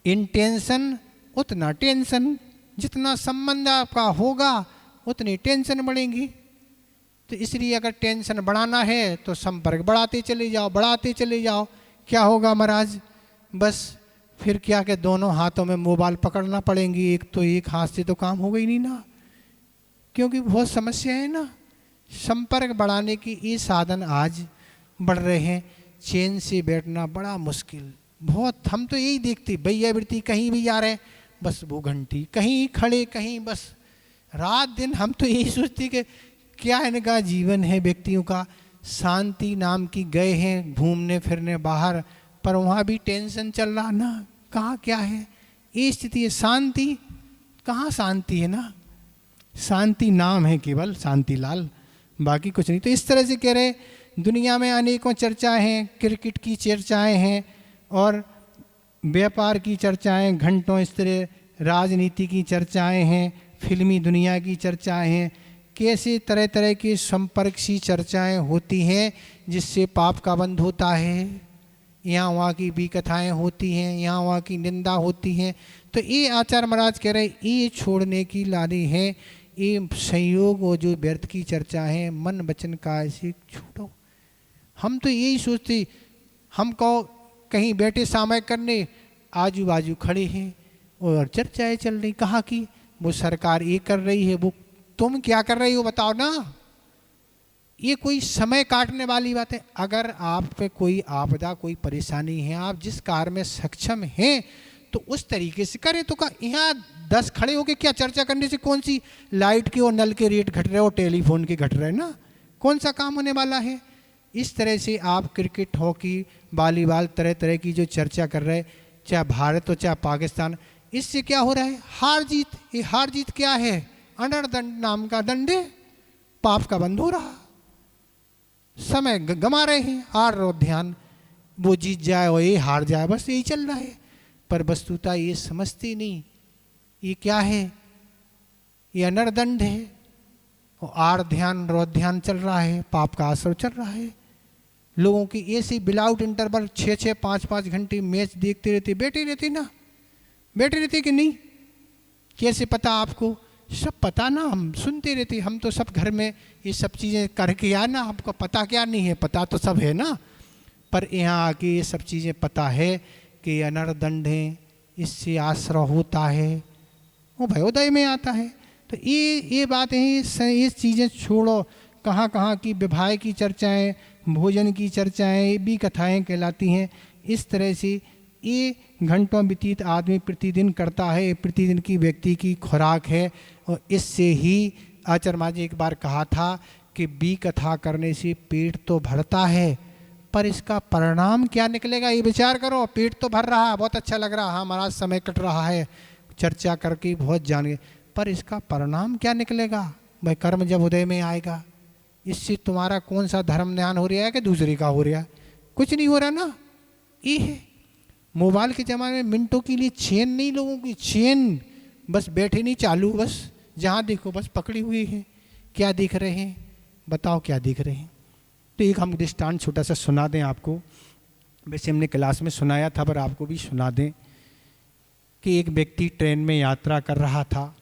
इंटेंशन उतना टेंशन, जितना संबंध आपका होगा उतनी टेंशन बढ़ेंगी। तो इसलिए अगर टेंशन बढ़ाना है तो संपर्क बढ़ाते चले जाओ, बढ़ाते चले जाओ। क्या होगा महाराज, बस फिर क्या कि दोनों हाथों में मोबाइल पकड़ना पड़ेंगी। एक तो एक हाथ से तो काम हो गई नहीं ना, क्योंकि बहुत समस्या है ना। संपर्क बढ़ाने की ये साधन आज बढ़ रहे हैं। चैन से बैठना बड़ा मुश्किल, बहुत। हम तो यही देखते, भैया वृत्ति कहीं भी जा रहे हैं बस वो घंटी, कहीं खड़े कहीं बस रात दिन। हम तो यही सोचते कि क्या इनका जीवन है व्यक्तियों का। शांति नाम की गए हैं घूमने फिरने बाहर, पर वहाँ भी टेंशन चल रहा ना, कहाँ क्या है ये स्थिति है। शांति कहाँ शांति है ना, शांति नाम है केवल, शांति लाल, बाकी कुछ नहीं। तो इस तरह से कह रहे दुनिया में अनेकों चर्चाएं हैं, क्रिकेट की चर्चाएं हैं और व्यापार की चर्चाएं, घंटों इस तरह राजनीति की चर्चाएं हैं, फिल्मी दुनिया की चर्चाएं हैं। कैसे तरह तरह की संपर्क सी चर्चाएं होती हैं जिससे पाप का बंध होता है। यहाँ वहाँ की भी कथाएँ होती हैं, यहाँ वहाँ की निंदा होती हैं। तो ये आचार्य महाराज कह रहे ये छोड़ने की लानी है, ये संयोग और जो व्यर्थ की चर्चा है मन वचन काय से छोड़ो। हम तो यही सोचते, हम कहो कहीं बैठे सामय करने, आजू बाजू खड़े हैं और चर्चाएँ चल रही, कहाँ की वो सरकार ये कर रही है, वो तुम क्या कर रही हो बताओ ना। ये कोई समय काटने वाली बात है। अगर आप पे कोई आपदा कोई परेशानी है, आप जिस कार्य में सक्षम हैं तो उस तरीके से करें। तो यहाँ 10 खड़े होके क्या चर्चा करने से कौन सी लाइट के और नल के रेट घट रहे और टेलीफोन के घट रहे ना, कौन सा काम होने वाला है। इस तरह से आप क्रिकेट, हॉकी, वॉलीबॉल, तरह तरह की जो चर्चा कर रहे, चाहे भारत हो चाहे पाकिस्तान, इससे क्या हो रहा है, हार जीत। ये हार जीत क्या है, अनर्दंड नाम का दंड है, पाप का बंध हो रहा, समय गमा रहे हैं, हार रो ध्यान, वो जीत जाए और ये हार जाए, बस यही चल रहा है। पर वस्तुतः ये समझते नहीं, ये क्या है, ये अनर्दंड है और आर ध्यान रो ध्यान चल रहा है, पाप का असर चल रहा है। लोगों की ऐसे विदाउट इंटरवल 6-6, 5-5 घंटे मैच देखते रहते, बैठे रहते ना, बैठे रहते कि नहीं, कैसे पता आपको, सब पता ना, हम सुनते रहते, हम तो सब घर में ये सब चीज़ें करके आए ना, हमको पता क्या नहीं है, पता तो सब है ना। पर यहाँ आके ये सब चीज़ें पता है कि अनर्दंड है, इससे आश्रय होता है, वो भयोदय में आता है। तो ये बातें हैं, ये चीज़ें छोड़ो। कहाँ कहाँ की विवाह की चर्चाएँ, भोजन की चर्चाएँ, ये भी कथाएँ कहलाती हैं। इस तरह से ये घंटों व्यतीत आदमी प्रतिदिन करता है, प्रतिदिन की व्यक्ति की खुराक है। और इससे ही आचार्य महाराज जी एक बार कहा था कि बी कथा करने से पेट तो भरता है, पर इसका परिणाम क्या निकलेगा ये विचार करो। पेट तो भर रहा है, बहुत अच्छा लग रहा है, हाँ महाराज समय कट रहा है, चर्चा करके बहुत जान गए, पर इसका परिणाम क्या निकलेगा भाई, कर्म जब उदय में आएगा, इससे तुम्हारा कौन सा धर्म ध्यान हो रहा है कि दूसरे का हो रहा है, कुछ नहीं हो रहा ना। ये है मोबाइल के ज़माने में मिनटों के लिए चैन नहीं, लोगों की चैन, बस बैठे नहीं, चालू, बस जहाँ देखो बस पकड़ी हुई है। क्या देख रहे हैं बताओ, क्या देख रहे हैं। तो एक हम दृष्टांत छोटा सा सुना दें आपको, वैसे हमने क्लास में सुनाया था पर आपको भी सुना दें कि एक व्यक्ति ट्रेन में यात्रा कर रहा था,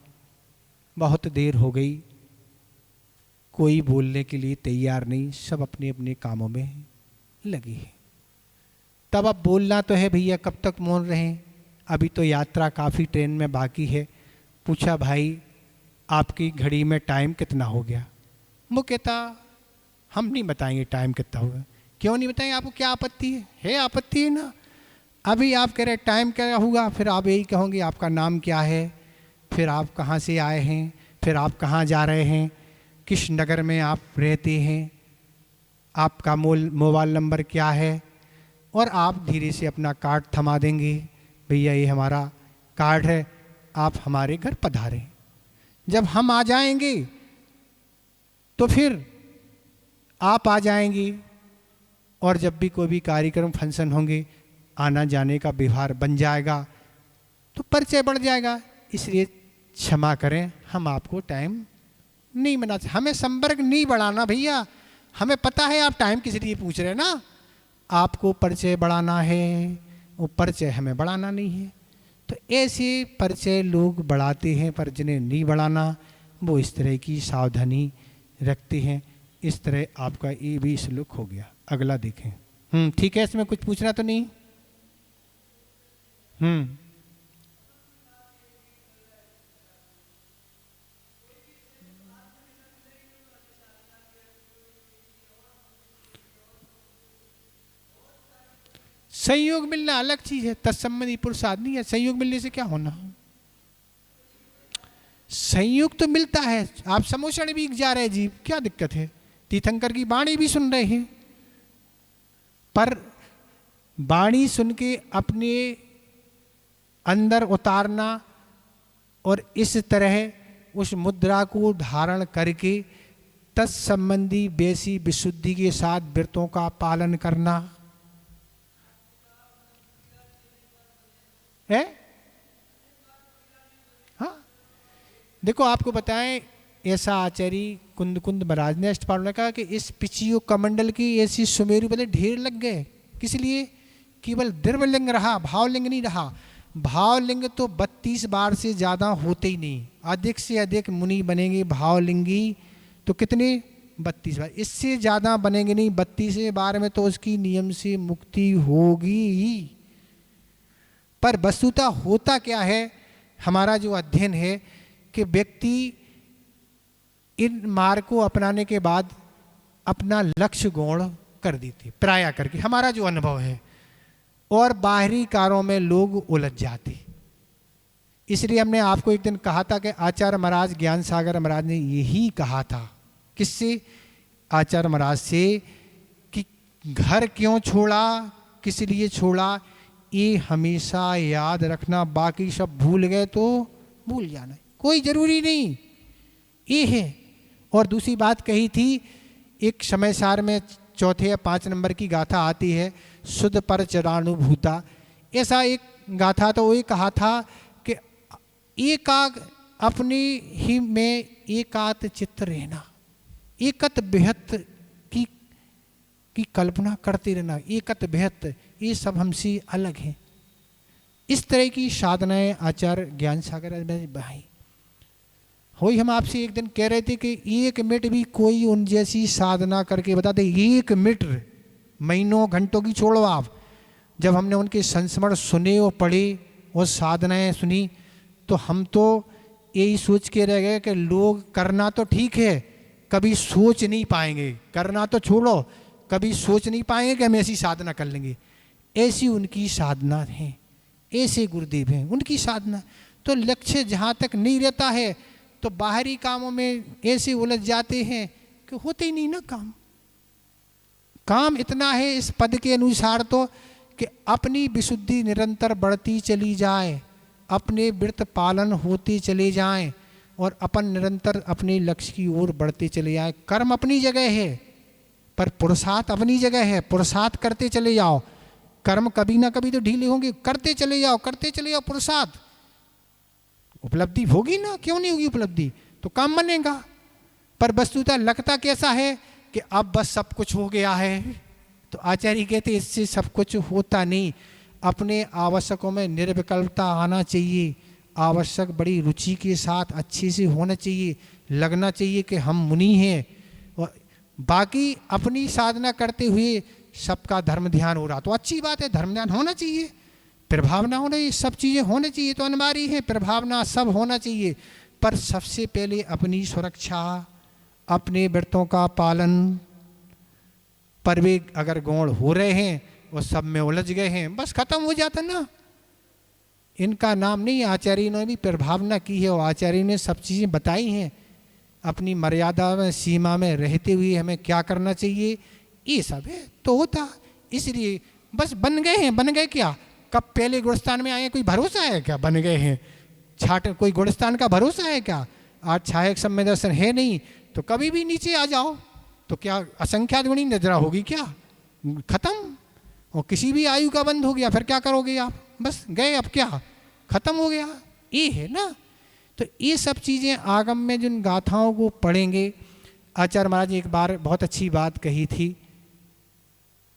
बहुत देर हो गई, कोई बोलने के लिए तैयार नहीं, सब अपने अपने कामों में लगे हैं। तब अब बोलना तो है भैया, कब तक मौन रहें, अभी तो यात्रा काफ़ी ट्रेन में बाकी है। पूछा भाई आपकी घड़ी में टाइम कितना हो गया। वो कहता हम नहीं बताएंगे टाइम कितना होगा। क्यों नहीं बताएंगे, आपको क्या आपत्ति है आपत्ति है ना। अभी आप कह रहे टाइम क्या होगा, फिर आप यही कहोगे आपका नाम क्या है, फिर आप कहाँ से आए हैं, फिर आप कहाँ जा रहे हैं, किस नगर में आप रहते हैं, आपका मोबाइल नंबर क्या है, और आप धीरे से अपना कार्ड थमा देंगे, भैया ये हमारा कार्ड है, आप हमारे घर पधारें। जब हम आ जाएंगे तो फिर आप आ जाएंगी, और जब भी कोई भी कार्यक्रम फंक्शन होंगे, आना जाने का व्यवहार बन जाएगा, तो परिचय बढ़ जाएगा। इसलिए क्षमा करें, हम आपको टाइम नहीं बना, हमें संपर्क नहीं बढ़ाना भैया, हमें पता है आप टाइम किस लिए पूछ रहे हैं ना, आपको परिचय बढ़ाना है, वो परिचय हमें बढ़ाना नहीं है। तो ऐसे परिचय लोग बढ़ाते हैं, पर जिन्हें नहीं बढ़ाना वो इस तरह की सावधानी रखते हैं। इस तरह आपका ये भी श्लोक हो गया। अगला देखें। ठीक है, इसमें कुछ पूछना तो नहीं। संयोग मिलना अलग चीज है, तत्संबंधी पुरुषार्थ नहीं है। संयोग मिलने से क्या होना, संयोग तो मिलता है। आप समोषण भी जा रहे जीव, क्या दिक्कत है, तीर्थंकर की वाणी भी सुन रहे हैं, पर वाणी सुन के अपने अंदर उतारना और इस तरह उस मुद्रा को धारण करके तत्संबंधी वैसी विशुद्धि के साथ व्रतों का पालन करना है। हाँ, देखो आपको बताएं, ऐसा आचार्य कुंद कुंद महाराज ने अष्टपाल ने कहा कि इस पिचियो कमंडल की ऐसी सुमेरु बने ढेर लग गए। किस लिए केवल द्रव्यलिंग रहा, भावलिंग नहीं रहा। भावलिंग तो 32 बार से ज़्यादा होते ही नहीं, अधिक से अधिक मुनि बनेंगे भावलिंगी तो कितने, 32 बार, इससे ज़्यादा बनेंगे नहीं। 32 बार में तो उसकी नियम से मुक्ति होगी ही। पर वस्तुतः होता क्या है, हमारा जो अध्ययन है कि व्यक्ति इन मार्ग को अपनाने के बाद अपना लक्ष्य गौण कर देते प्राय करके, हमारा जो अनुभव है, और बाहरी कार्यों में लोग उलझ जाते। इसलिए हमने आपको एक दिन कहा था कि आचार्य महाराज ज्ञान सागर महाराज ने यही कहा था, किससे, आचार्य महाराज से, कि घर क्यों छोड़ा, किस लिए छोड़ा, ये हमेशा याद रखना। बाकी सब भूल गए तो भूल जाना, कोई जरूरी नहीं, ये है। और दूसरी बात कही थी, एक समय सार में चौथे या 5 नंबर की गाथा आती है, शुद्ध पर चरानुभूता। ऐसा एक गाथा तो वही कहा था कि एकाग अपने ही में एकात चित्त रहना, एकत बेहत की कल्पना करते रहना, एकत बेहत, ये सब हमसे अलग हैं। इस तरह की साधनाएं आचार्य ज्ञान सागर में बहाई हुई। हम आपसे एक दिन कह रहे थे कि 1 मिनट भी कोई उन जैसी साधना करके बता दे, 1 मिनट, महीनों घंटों की छोड़ो आप। जब हमने उनके संस्मरण सुने और पढ़े और साधनाएं सुनी तो हम तो यही सोच के रह गए कि लोग करना तो ठीक है, कभी सोच नहीं पाएंगे, करना तो छोड़ो, कभी सोच नहीं पाएंगे कि हम ऐसी साधना कर लेंगे। ऐसी उनकी साधना है, ऐसे गुरुदेव हैं उनकी साधना। तो लक्ष्य जहाँ तक नहीं रहता है तो बाहरी कामों में ऐसे उलझ जाते हैं कि होते ही नहीं ना काम। काम इतना है इस पद के अनुसार तो कि अपनी विशुद्धि निरंतर बढ़ती चली जाए, अपने व्रत पालन होते चले जाएं और अपन निरंतर अपने लक्ष्य की ओर बढ़ते चले जाएं। कर्म अपनी जगह है पर पुरुषार्थ अपनी जगह है, पुरुषार्थ करते चले जाओ। कर्म कभी ना कभी तो ढीले होंगे, करते चले जाओ, करते चले जाओ, पुरुषार्थ, उपलब्धि होगी ना, क्यों नहीं होगी उपलब्धि, तो काम बनेगा। पर वस्तुतः लगता कैसा है कि अब बस सब कुछ हो गया है। तो आचार्य कहते इससे सब कुछ होता नहीं, अपने आवश्यकों में निर्विकल्पता आना चाहिए, आवश्यक बड़ी रुचि के साथ अच्छे से होना चाहिए, लगना चाहिए कि हम मुनि हैं। और बाकी अपनी साधना करते हुए सबका धर्म ध्यान हो रहा तो अच्छी बात है, धर्म ध्यान होना चाहिए, प्रभावना होना, ये सब चीज़ें होनी चाहिए तो अनिवार्य है, प्रभावना सब होना चाहिए। पर सबसे पहले अपनी सुरक्षा, अपने व्रतों का पालन, पर वे अगर गौण हो रहे हैं और सब में उलझ गए हैं, बस खत्म हो जाता ना। इनका नाम नहीं, आचार्य ने भी प्रभावना की है और आचार्य ने सब चीज़ें बताई हैं, अपनी मर्यादा में सीमा में रहते हुए हमें क्या करना चाहिए, ये सब है तो होता। इसलिए बस बन गए हैं, बन गए क्या, कब पहले गुणस्थान में आए, कोई भरोसा है क्या, बन गए हैं, छाट कोई गुणस्थान का भरोसा है क्या, आज छायक समय दर्शन है नहीं तो कभी भी नीचे आ जाओ तो क्या असंख्यात गुणी निद्रा होगी क्या, खत्म। और किसी भी आयु का बंद हो गया फिर क्या करोगे आप, बस गए, अब क्या खत्म हो गया, ये है ना। तो ये सब चीज़ें आगम में जिन गाथाओं को पढ़ेंगे, आचार्य महाराज ने एक बार बहुत अच्छी बात कही थी,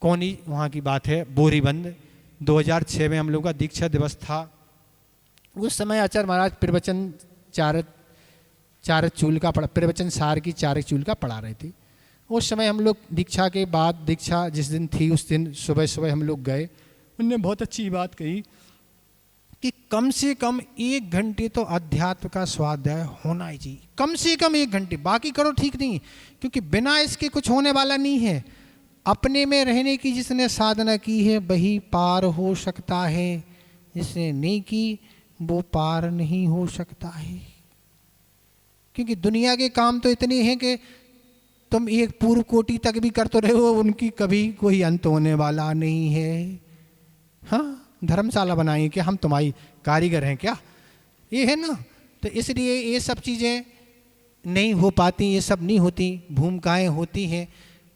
कौनी वहाँ की बात है, बोरीबंद, 2006 में हम लोग का दीक्षा दिवस था। उस समय आचार्य महाराज प्रवचन चार चूल का पढ़ा, प्रवचन सार की 4 चूल का पढ़ा रहे थे। उस समय हम लोग दीक्षा के बाद, दीक्षा जिस दिन थी उस दिन सुबह सुबह हम लोग गए। उनने बहुत अच्छी बात कही कि कम से कम 1 घंटे तो अध्यात्म का स्वाध्याय होना ही चाहिए, कम से कम 1 घंटे, बाकी करो ठीक नहीं, क्योंकि बिना इसके कुछ होने वाला नहीं है। अपने में रहने की जिसने साधना की है वही पार हो सकता है, जिसने नहीं की वो पार नहीं हो सकता है। क्योंकि दुनिया के काम तो इतने हैं कि तुम एक पूर्व कोटि तक भी करते रहे हो, उनकी कभी कोई अंत होने वाला नहीं है। हाँ, धर्मशाला बनाई कि हम तुम्हारी कारीगर हैं क्या, ये है ना। तो इसलिए ये सब चीज़ें नहीं हो पाती, ये सब नहीं होती, भूमिकाएं होती हैं।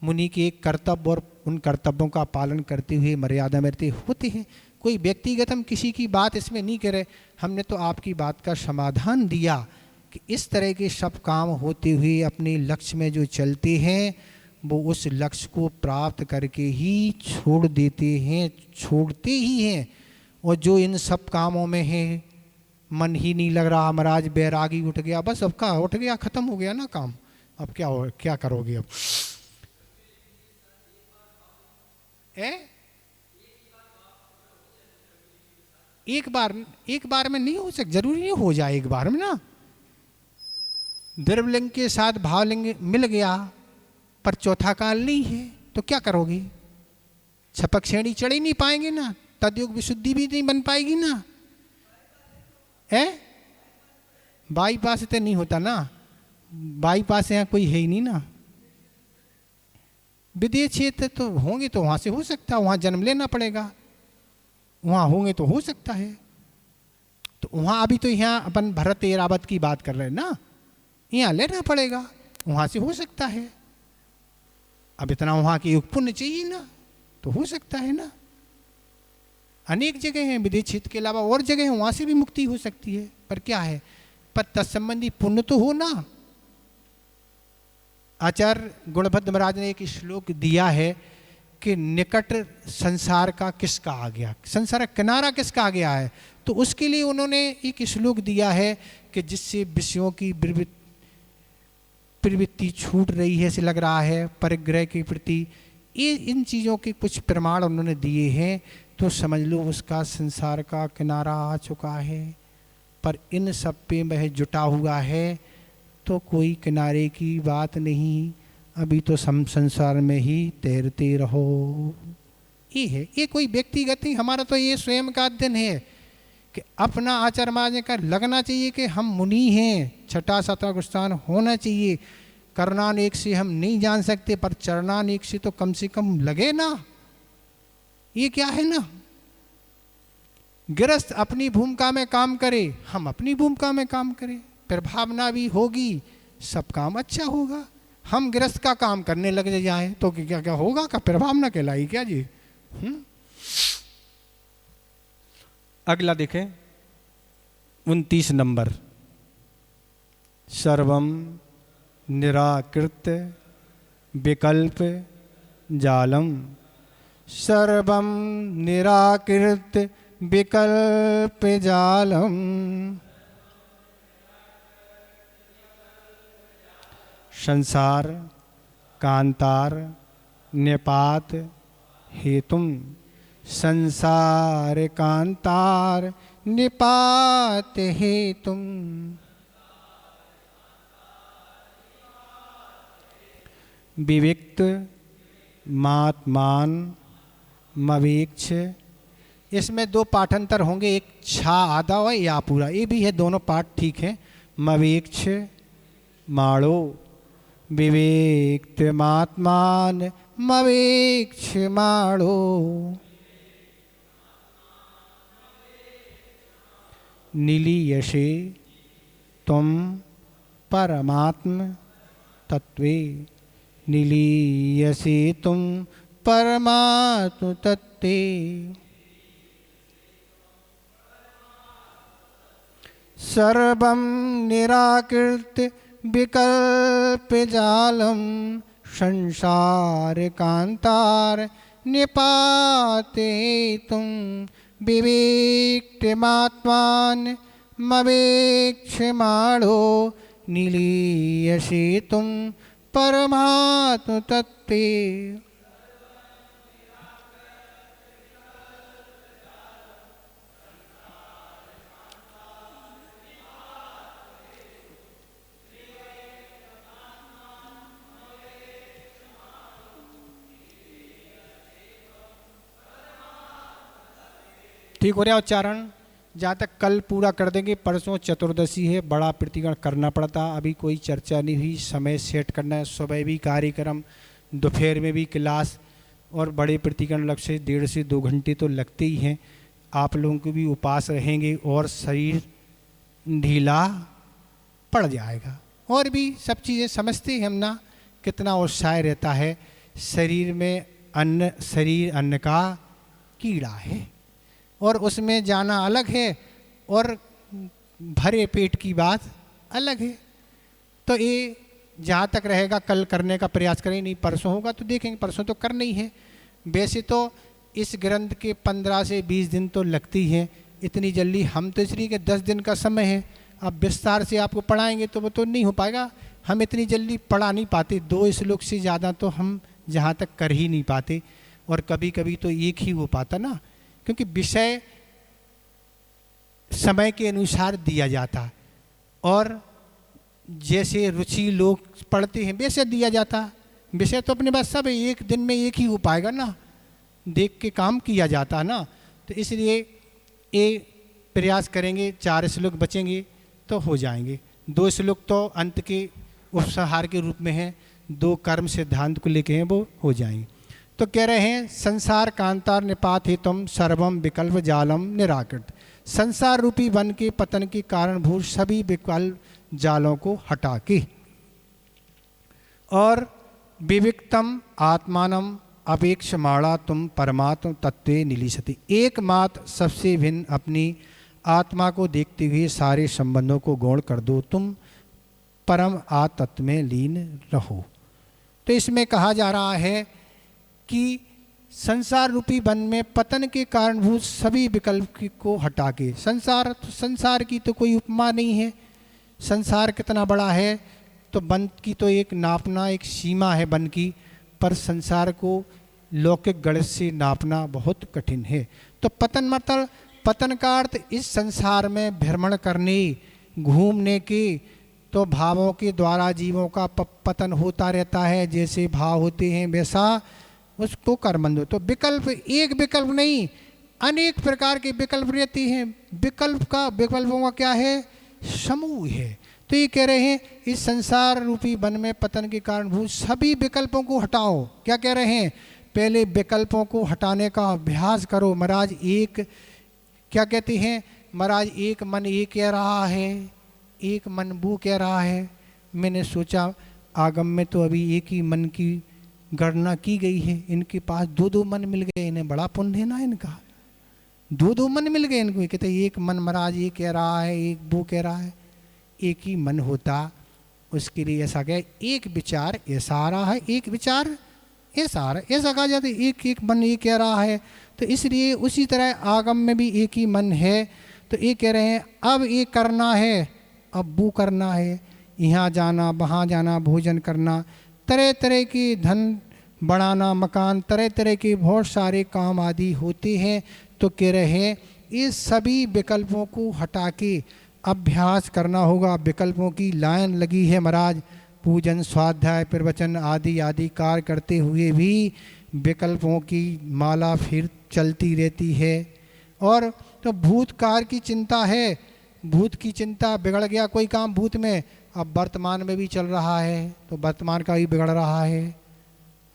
मुनि के एक कर्तव्य और उन कर्तव्यों का पालन करते हुए मर्यादा में रहते होते हैं। कोई व्यक्तिगत हम किसी की बात इसमें नहीं करे, हमने तो आपकी बात का समाधान दिया कि इस तरह के सब काम होते हुए अपने लक्ष्य में जो चलते हैं वो उस लक्ष्य को प्राप्त करके ही छोड़ देते हैं, छोड़ते ही हैं। और जो इन सब कामों में है, मन ही नहीं लग रहा, महाराज बैरागी उठ गया, बस अब का उठ गया, खत्म हो गया ना काम, अब क्या हो, क्या करोगे अब? एक बार में नहीं हो सकता, जरूरी नहीं हो जाए एक बार में ना। द्रव्यलिंग के साथ भावलिंग मिल गया पर चौथा काल नहीं है, तो क्या करोगे? छपक श्रेणी चढ़ ही नहीं पाएंगे ना, तदयोग विशुद्धि भी नहीं बन पाएगी ना। बाईपास तो नहीं होता ना, बाईपास यहाँ कोई है ही नहीं ना। विदेश क्षेत्र तो होंगे तो वहाँ से हो सकता है, वहाँ जन्म लेना पड़ेगा, वहाँ होंगे तो हो सकता है। तो वहाँ अभी तो यहाँ अपन भरत एरावत की बात कर रहे हैं ना, यहाँ लेना पड़ेगा, वहाँ से हो सकता है। अब इतना वहाँ की योग पुण्य चाहिए ना, तो हो सकता है ना। अनेक जगह हैं विदेश क्षेत्र के अलावा और जगह हैं, वहाँ से भी मुक्ति हो सकती है। पर क्या है, पर तत्संबंधी पुण्य तो हो ना। आचार्य गुणभद्र महाराज ने एक श्लोक दिया है कि निकट संसार का किसका आ गया, संसार का किनारा किसका आ गया है। तो उसके लिए उन्होंने एक श्लोक दिया है कि जिससे विषयों की प्रवृत्ति छूट रही है से लग रहा है, परिग्रह के प्रति, ये इन चीज़ों के कुछ प्रमाण उन्होंने दिए हैं। तो समझ लो उसका संसार का किनारा आ चुका है। पर इन सब पे वह जुटा हुआ है, तो कोई किनारे की बात नहीं, अभी तो संसार में ही तैरते रहो। ये है, ये कोई व्यक्तिगत नहीं, हमारा तो ये स्वयं का अध्ययन है कि अपना आचार मार्ग का लगना चाहिए कि हम मुनि हैं, छठा सातवां गुस्तान होना चाहिए। करणानेक से हम नहीं जान सकते, पर चरणानेक से तो कम से कम लगे ना। ये क्या है ना, गृहस्थ अपनी भूमिका में काम करे, हम अपनी भूमिका में काम करें, प्रभावना भी होगी, सब काम अच्छा होगा। हम गृहस्थ का काम करने लग जाए तो क्या क्या होगा, का प्रभावना कहलाई क्या जी। अगला देखें 29 नंबर, सर्वम निराकृत विकल्प जालम। सर्वम निराकृत विकल्प जालम, संसार कांतार निपात हेतुम। संसार कांतार निपात हेतुम। विविक्त मात्मान मवेक्ष। इसमें दो पाठांतर होंगे, एक छा आधा और या पूरा, ये भी है, दोनों पाठ ठीक है। मवेक्ष माणो विवेक्त मात्मान मवेक्ष माणो। निलीयसे तुम परमात्म तत्वे। निलीयसे तुम परमात्म तत्वे। सर्वं निराकृत विकल्प जालम। संसार कांतार निपाते तुम। विवेक्तमात्मान मवेक्षमाणो। निलीयसे तुम परमात्म तत्वे। ठीक हो रहा उच्चारण। जहाँ तक कल पूरा कर देंगे, परसों चतुर्दशी है, बड़ा प्रतिगण करना पड़ता, अभी कोई चर्चा नहीं हुई, समय सेट करना है। सुबह भी कार्यक्रम, दोपहर में भी क्लास, और बड़े प्रतिगण लग से 1.5 से 2 घंटे तो लगते ही हैं। आप लोगों को भी उपास रहेंगे और शरीर ढीला पड़ जाएगा। और भी सब चीज़ें समझते हैं हम ना, कितना उत्साह रहता है शरीर में। अन्न, शरीर अन्न का कीड़ा है, और उसमें जाना अलग है और भरे पेट की बात अलग है। तो ये जहाँ तक रहेगा कल करने का प्रयास करें, नहीं परसों होगा तो देखेंगे, परसों तो करना ही है। वैसे तो इस ग्रंथ के 15 से 20 दिन तो लगती है, इतनी जल्दी हम तो इसलिए कि 10 दिन का समय है, अब विस्तार से आपको पढ़ाएंगे तो वो तो नहीं हो पाएगा, हम इतनी जल्दी पढ़ा नहीं पाते, 2 श्लोक से ज़्यादा तो हम जहाँ तक कर ही नहीं पाते, और कभी कभी तो एक ही हो पाता ना, क्योंकि विषय समय के अनुसार दिया जाता और जैसे रुचि लोग पढ़ते हैं वैसे दिया जाता। विषय तो अपने पास सब एक दिन में एक ही हो पाएगा ना, देख के काम किया जाता ना, तो इसलिए ये प्रयास करेंगे, 4 श्लोक बचेंगे तो हो जाएंगे। 2 श्लोक तो अंत के उपसंहार के रूप में है, 2 कर्म सिद्धांत को लेके हैं, वो हो जाएंगे। तो कह रहे हैं संसार कांतार निपात हेतुम सर्वम विकल्प जालम निराकृत, संसार रूपी वन के पतन के कारणभूत सभी विकल्प जालों को हटा के और विविक्तम आत्मानम अपेक्षमाणा तुम परमात्म तत्वे निलीसति, एकमात्र सबसे भिन्न अपनी आत्मा को देखते हुए सारे संबंधों को गौण कर दो, तुम परम आत्म में लीन रहो। तो इसमें कहा जा रहा है कि संसार रूपी वन में पतन के कारणभूत सभी विकल्प को हटा के, संसार की तो कोई उपमा नहीं है, संसार कितना बड़ा है, तो वन की तो एक नापना एक सीमा है वन की, पर संसार को लौकिक गणित से नापना बहुत कठिन है। तो पतन मतलब पतन का अर्थ इस संसार में भ्रमण करने घूमने के, तो भावों के द्वारा जीवों का पतन होता रहता है, जैसे भाव होते हैं वैसा उसको कर्मंद। तो विकल्प एक विकल्प नहीं, अनेक प्रकार के विकल्प रहते हैं, विकल्पों का क्या है, समूह है। तो ये कह रहे हैं इस संसार रूपी वन में पतन के कारणभूत सभी विकल्पों को हटाओ। क्या कह रहे हैं, पहले विकल्पों को हटाने का अभ्यास करो। महाराज एक क्या कहते हैं, महाराज एक मन ये कह रहा है, एक मन वो कह रहा है। मैंने सोचा आगम में तो अभी एक ही मन की गणना की गई है, इनके पास 2-2 मन मिल गए, इन्हें बड़ा पुण्य है ना इनका, 2-2 मन मिल गए इनको। कहते एक मन महाराज ये कह रहा है, एक वो कह रहा है, एक ही मन होता उसके लिए ऐसा कहे, एक विचार ऐसा आ रहा है, एक विचार ऐसा आ रहा है, ऐसा कहा जाता है, एक मन ये कह रहा है। तो इसलिए उसी तरह आगम में भी एक ही मन है। तो ये कह रहे हैं अब ये करना है, अब वो करना है, यहाँ जाना वहाँ जाना, भोजन करना, तरह तरह के धन बढ़ाना, मकान, तरह तरह के बहुत सारे काम आदि होते हैं। तो कह रहे हैं इस सभी विकल्पों को हटा के अभ्यास करना होगा। विकल्पों की लाइन लगी है महाराज, पूजन स्वाध्याय प्रवचन आदि आदि कार्य करते हुए भी विकल्पों की माला फिर चलती रहती है। और तो भूतकाल की चिंता है, भूत की चिंता, बिगड़ गया कोई काम भूत में, अब वर्तमान में भी चल रहा है तो वर्तमान का भी बिगड़ रहा है,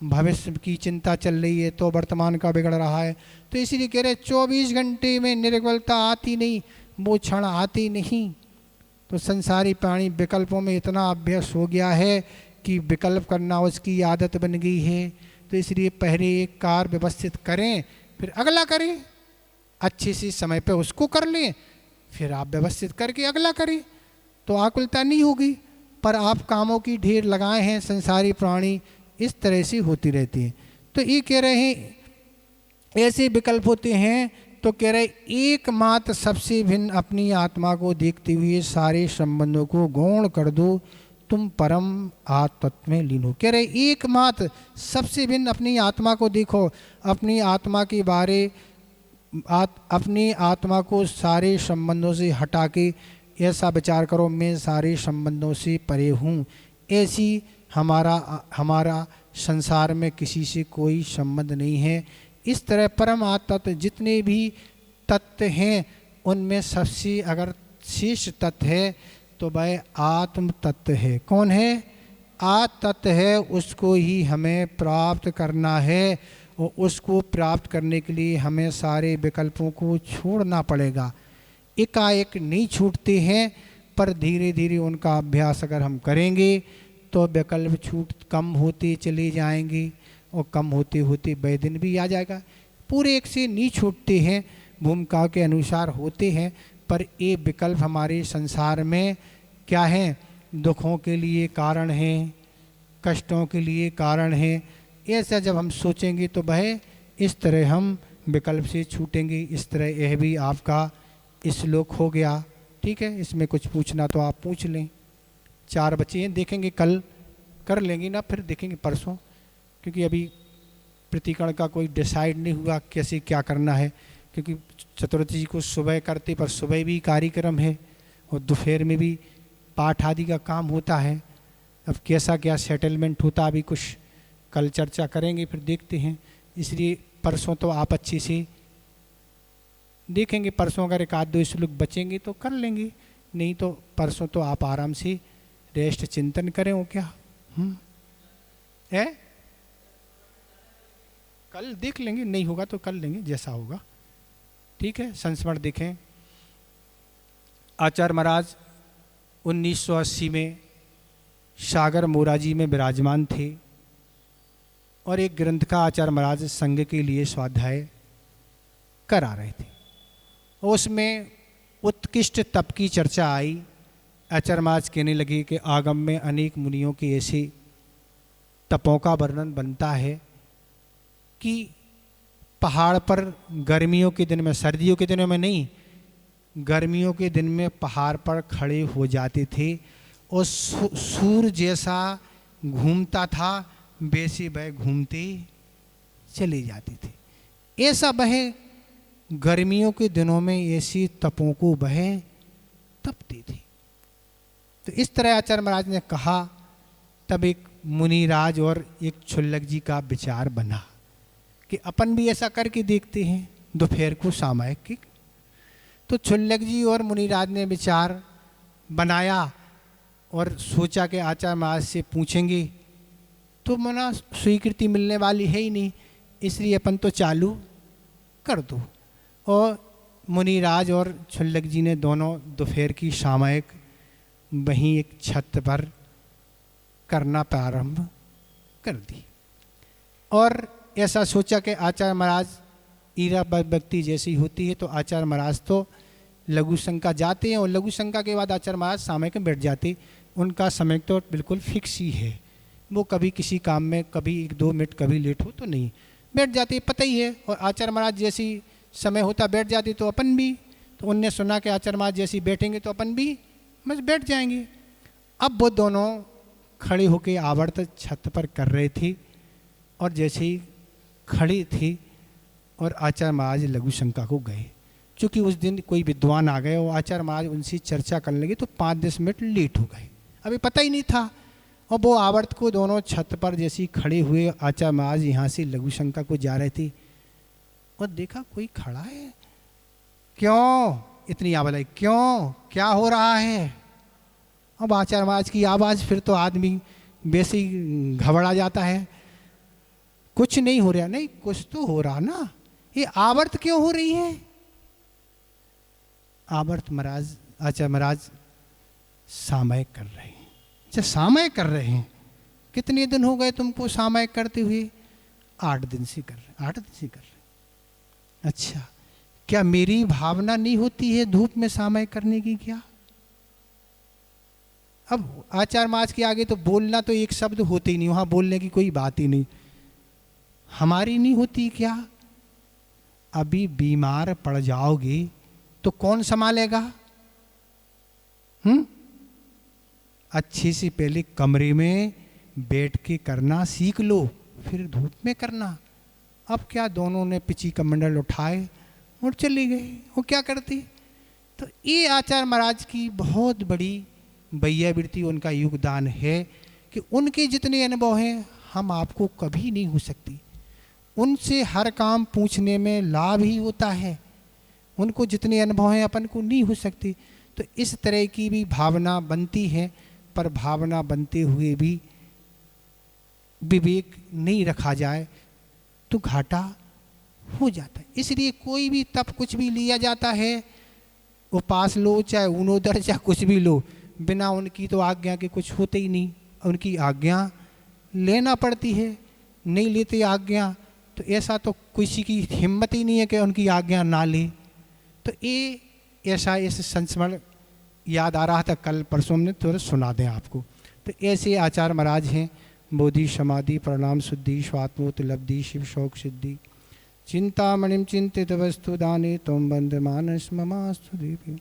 भविष्य की चिंता चल रही है तो वर्तमान का बिगड़ रहा है। तो इसीलिए कह रहे 24 घंटे में निर्बलता आती नहीं, वो क्षण आती नहीं। तो संसारी प्राणी विकल्पों में इतना अभ्यास हो गया है कि विकल्प करना उसकी आदत बन गई है। तो इसलिए पहले एक कार्य व्यवस्थित करें फिर अगला करें, अच्छे से समय पे उसको कर लें, फिर आप व्यवस्थित करके अगला करें, तो आकुलता नहीं होगी। पर आप कामों की ढेर लगाए हैं, संसारी प्राणी इस तरह से होती रहती है। तो ये कह रहे हैं ऐसे विकल्प होते हैं। तो कह रहे एकमात्र सबसे भिन्न अपनी आत्मा को देखते हुए सारे संबंधों को गौण कर दो, तुम परम आत्म में लीन हो। कह रहे एकमात्र सबसे भिन्न अपनी आत्मा को देखो, अपनी आत्मा के बारे अपनी आत्मा को सारे संबंधों से हटा के ऐसा विचार करो मैं सारे संबंधों से परे हूँ, ऐसी हमारा संसार में किसी से कोई संबंध नहीं है। इस तरह परम तत्व जितने भी तत्व हैं उनमें सबसे अगर शेष तत्व है तो वह आत्म तत्व है। कौन है? आत्म तत्व है, उसको ही हमें प्राप्त करना है और उसको प्राप्त करने के लिए हमें सारे विकल्पों को छोड़ना पड़ेगा। एकाएक नहीं छूटते हैं, पर धीरे धीरे उनका अभ्यास अगर हम करेंगे तो विकल्प छूट कम होते चले जाएंगे और कम होते होते वह दिन भी आ जाएगा। पूरे एक से नहीं छूटते हैं, भूमिका के अनुसार होते हैं, पर ये विकल्प हमारे संसार में क्या हैं? दुखों के लिए कारण हैं, कष्टों के लिए कारण हैं। ऐसा जब हम सोचेंगे तो वह इस तरह हम विकल्प से छूटेंगे। इस तरह यह भी आपका श्लोक हो गया। ठीक है, इसमें कुछ पूछना तो आप पूछ लें। 4 बचे हैं, देखेंगे कल कर लेंगे ना, फिर देखेंगे परसों, क्योंकि अभी प्रतिकरण का कोई डिसाइड नहीं हुआ कैसे क्या करना है, क्योंकि चतुर्थी को सुबह करते, पर सुबह भी कार्यक्रम है और दोपहर में भी पाठ आदि का काम होता है। अब कैसा क्या सेटलमेंट होता अभी कुछ कल चर्चा करेंगे, फिर देखते हैं। इसलिए परसों तो आप अच्छे से देखेंगे, परसों अगर 1-2 श्लोक बचेंगे तो कर लेंगे, नहीं तो परसों तो आप आराम से रेस्ट चिंतन करें। हो क्या है, कल देख लेंगे, नहीं होगा तो कर लेंगे जैसा होगा। ठीक है, संस्मरण देखें। आचार्य महाराज 1980 में सागर मोराजी में विराजमान थे और एक ग्रंथ का आचार्य महाराज संघ के लिए स्वाध्याय करा रहे थे। उसमें उत्कृष्ट तप की चर्चा आई। आचार्य महाराज कहने लगे कि आगम में अनेक मुनियों के ऐसे तपों का वर्णन बनता है कि पहाड़ पर गर्मियों के दिन में, सर्दियों के दिनों में नहीं, गर्मियों के दिन में पहाड़ पर खड़े हो जाते थे और सूर्य जैसा घूमता था वैसे वह घूमते चले जाते थे। ऐसा वह गर्मियों के दिनों में ऐसी तपों को वह तपते थे। तो इस तरह आचार्य महाराज ने कहा। तब एक मुनिराज और एक क्षुल्लक जी का विचार बना कि अपन भी ऐसा करके देखते हैं दोपहर को सामयिक। तो क्षुल्लक जी और मुनिराज ने विचार बनाया और सोचा कि आचार्य महाराज से पूछेंगे तो मना स्वीकृति मिलने वाली है ही नहीं, इसलिए अपन तो चालू कर दो। और मुनिराज और क्षुल्लक जी ने दोनों दोपहर की सामयिक वहीं एक छत पर करना प्रारंभ कर दी। और ऐसा सोचा कि आचार्य महाराज ईरा व्यक्ति जैसी होती है तो आचार्य महाराज तो लघु शंका जाते हैं और लघु शंका के बाद आचार्य महाराज सामयिक में बैठ जाते। उनका समय तो बिल्कुल फिक्स ही है, वो कभी किसी काम में कभी 1-2 मिनट कभी लेट हो तो नहीं, बैठ जाते, पता ही है। और आचार्य महाराज जैसी समय होता बैठ जाते तो अपन भी, तो उनने सुना कि आचार्य महाराज जैसी बैठेंगे तो अपन भी बस बैठ जाएंगे। अब वो दोनों खड़े होकर आवर्त छत पर कर रहे थे और जैसे ही खड़े थे और आचार्य महाराज लघु शंका को गए। चूँकि उस दिन कोई विद्वान आ गए और आचार्य महाराज उनसे चर्चा करने लगे तो 5-10 मिनट लेट हो गए, अभी पता ही नहीं था। और वो आवर्त को दोनों छत पर जैसे खड़े हुए आचार्य महाराज यहाँ से लघु शंका को जा रहे थे और देखा कोई खड़ा है। क्यों इतनी आवाज़ आई, क्यों क्या हो रहा है? अब आचार्य महाराज की आवाज़, फिर तो आदमी वैसे ही घबरा जाता है। कुछ नहीं हो रहा, नहीं कुछ तो हो रहा ना, ये आवर्त क्यों हो रही है? आवर्त महाराज आचार्य महाराज सामयिक कर रहे हैं। अच्छा सामयिक कर रहे हैं, कितने दिन हो गए तुमको सामयिक करते हुए? 8 दिन से कर रहे, 8 दिन से कर रहे। अच्छा, क्या मेरी भावना नहीं होती है धूप में सामयिक करने की? क्या अब आचार्य महाराज के आगे तो बोलना तो एक शब्द होते ही नहीं, वहां बोलने की कोई बात ही नहीं। हमारी नहीं होती क्या? अभी बीमार पड़ जाओगे तो कौन संभालेगा? अच्छे से पहले कमरे में बैठ के करना सीख लो, फिर धूप में करना। अब क्या दोनों ने पिची कमंडल उठाए और चले गए। वो क्या करती? तो ये आचार्य महाराज की बहुत बड़ी वैयावृत्ति, उनका योगदान है कि उनके जितने अनुभव हैं हम आपको कभी नहीं हो सकती। उनसे हर काम पूछने में लाभ ही होता है, उनको जितने अनुभव हैं अपन को नहीं हो सकती। तो इस तरह की भी भावना बनती है, पर भावना बनते हुए भी विवेक नहीं रखा जाए तो घाटा हो जाता है। इसलिए कोई भी तप कुछ भी लिया जाता है, उपास लो चाहे ऊनोदर चाहे कुछ भी लो, बिना उनकी तो आज्ञा के कुछ होते ही नहीं। उनकी आज्ञा लेना पड़ती है, नहीं लेते आज्ञा तो ऐसा तो किसी की हिम्मत ही नहीं है कि उनकी आज्ञा ना ले। तो ये ऐसा इस संस्मरण याद आ रहा था, कल परसों हमने थोड़ा सुना दें आपको। तो ऐसे आचार्य महाराज हैं, बोधि समाधि प्रणाम शुद्धि स्वात्मोपलब्धि शिव शौक सिद्धि चिंतामणिम चिंतित वस्तु दाने तुम बंद मानस ममास्तु देवी।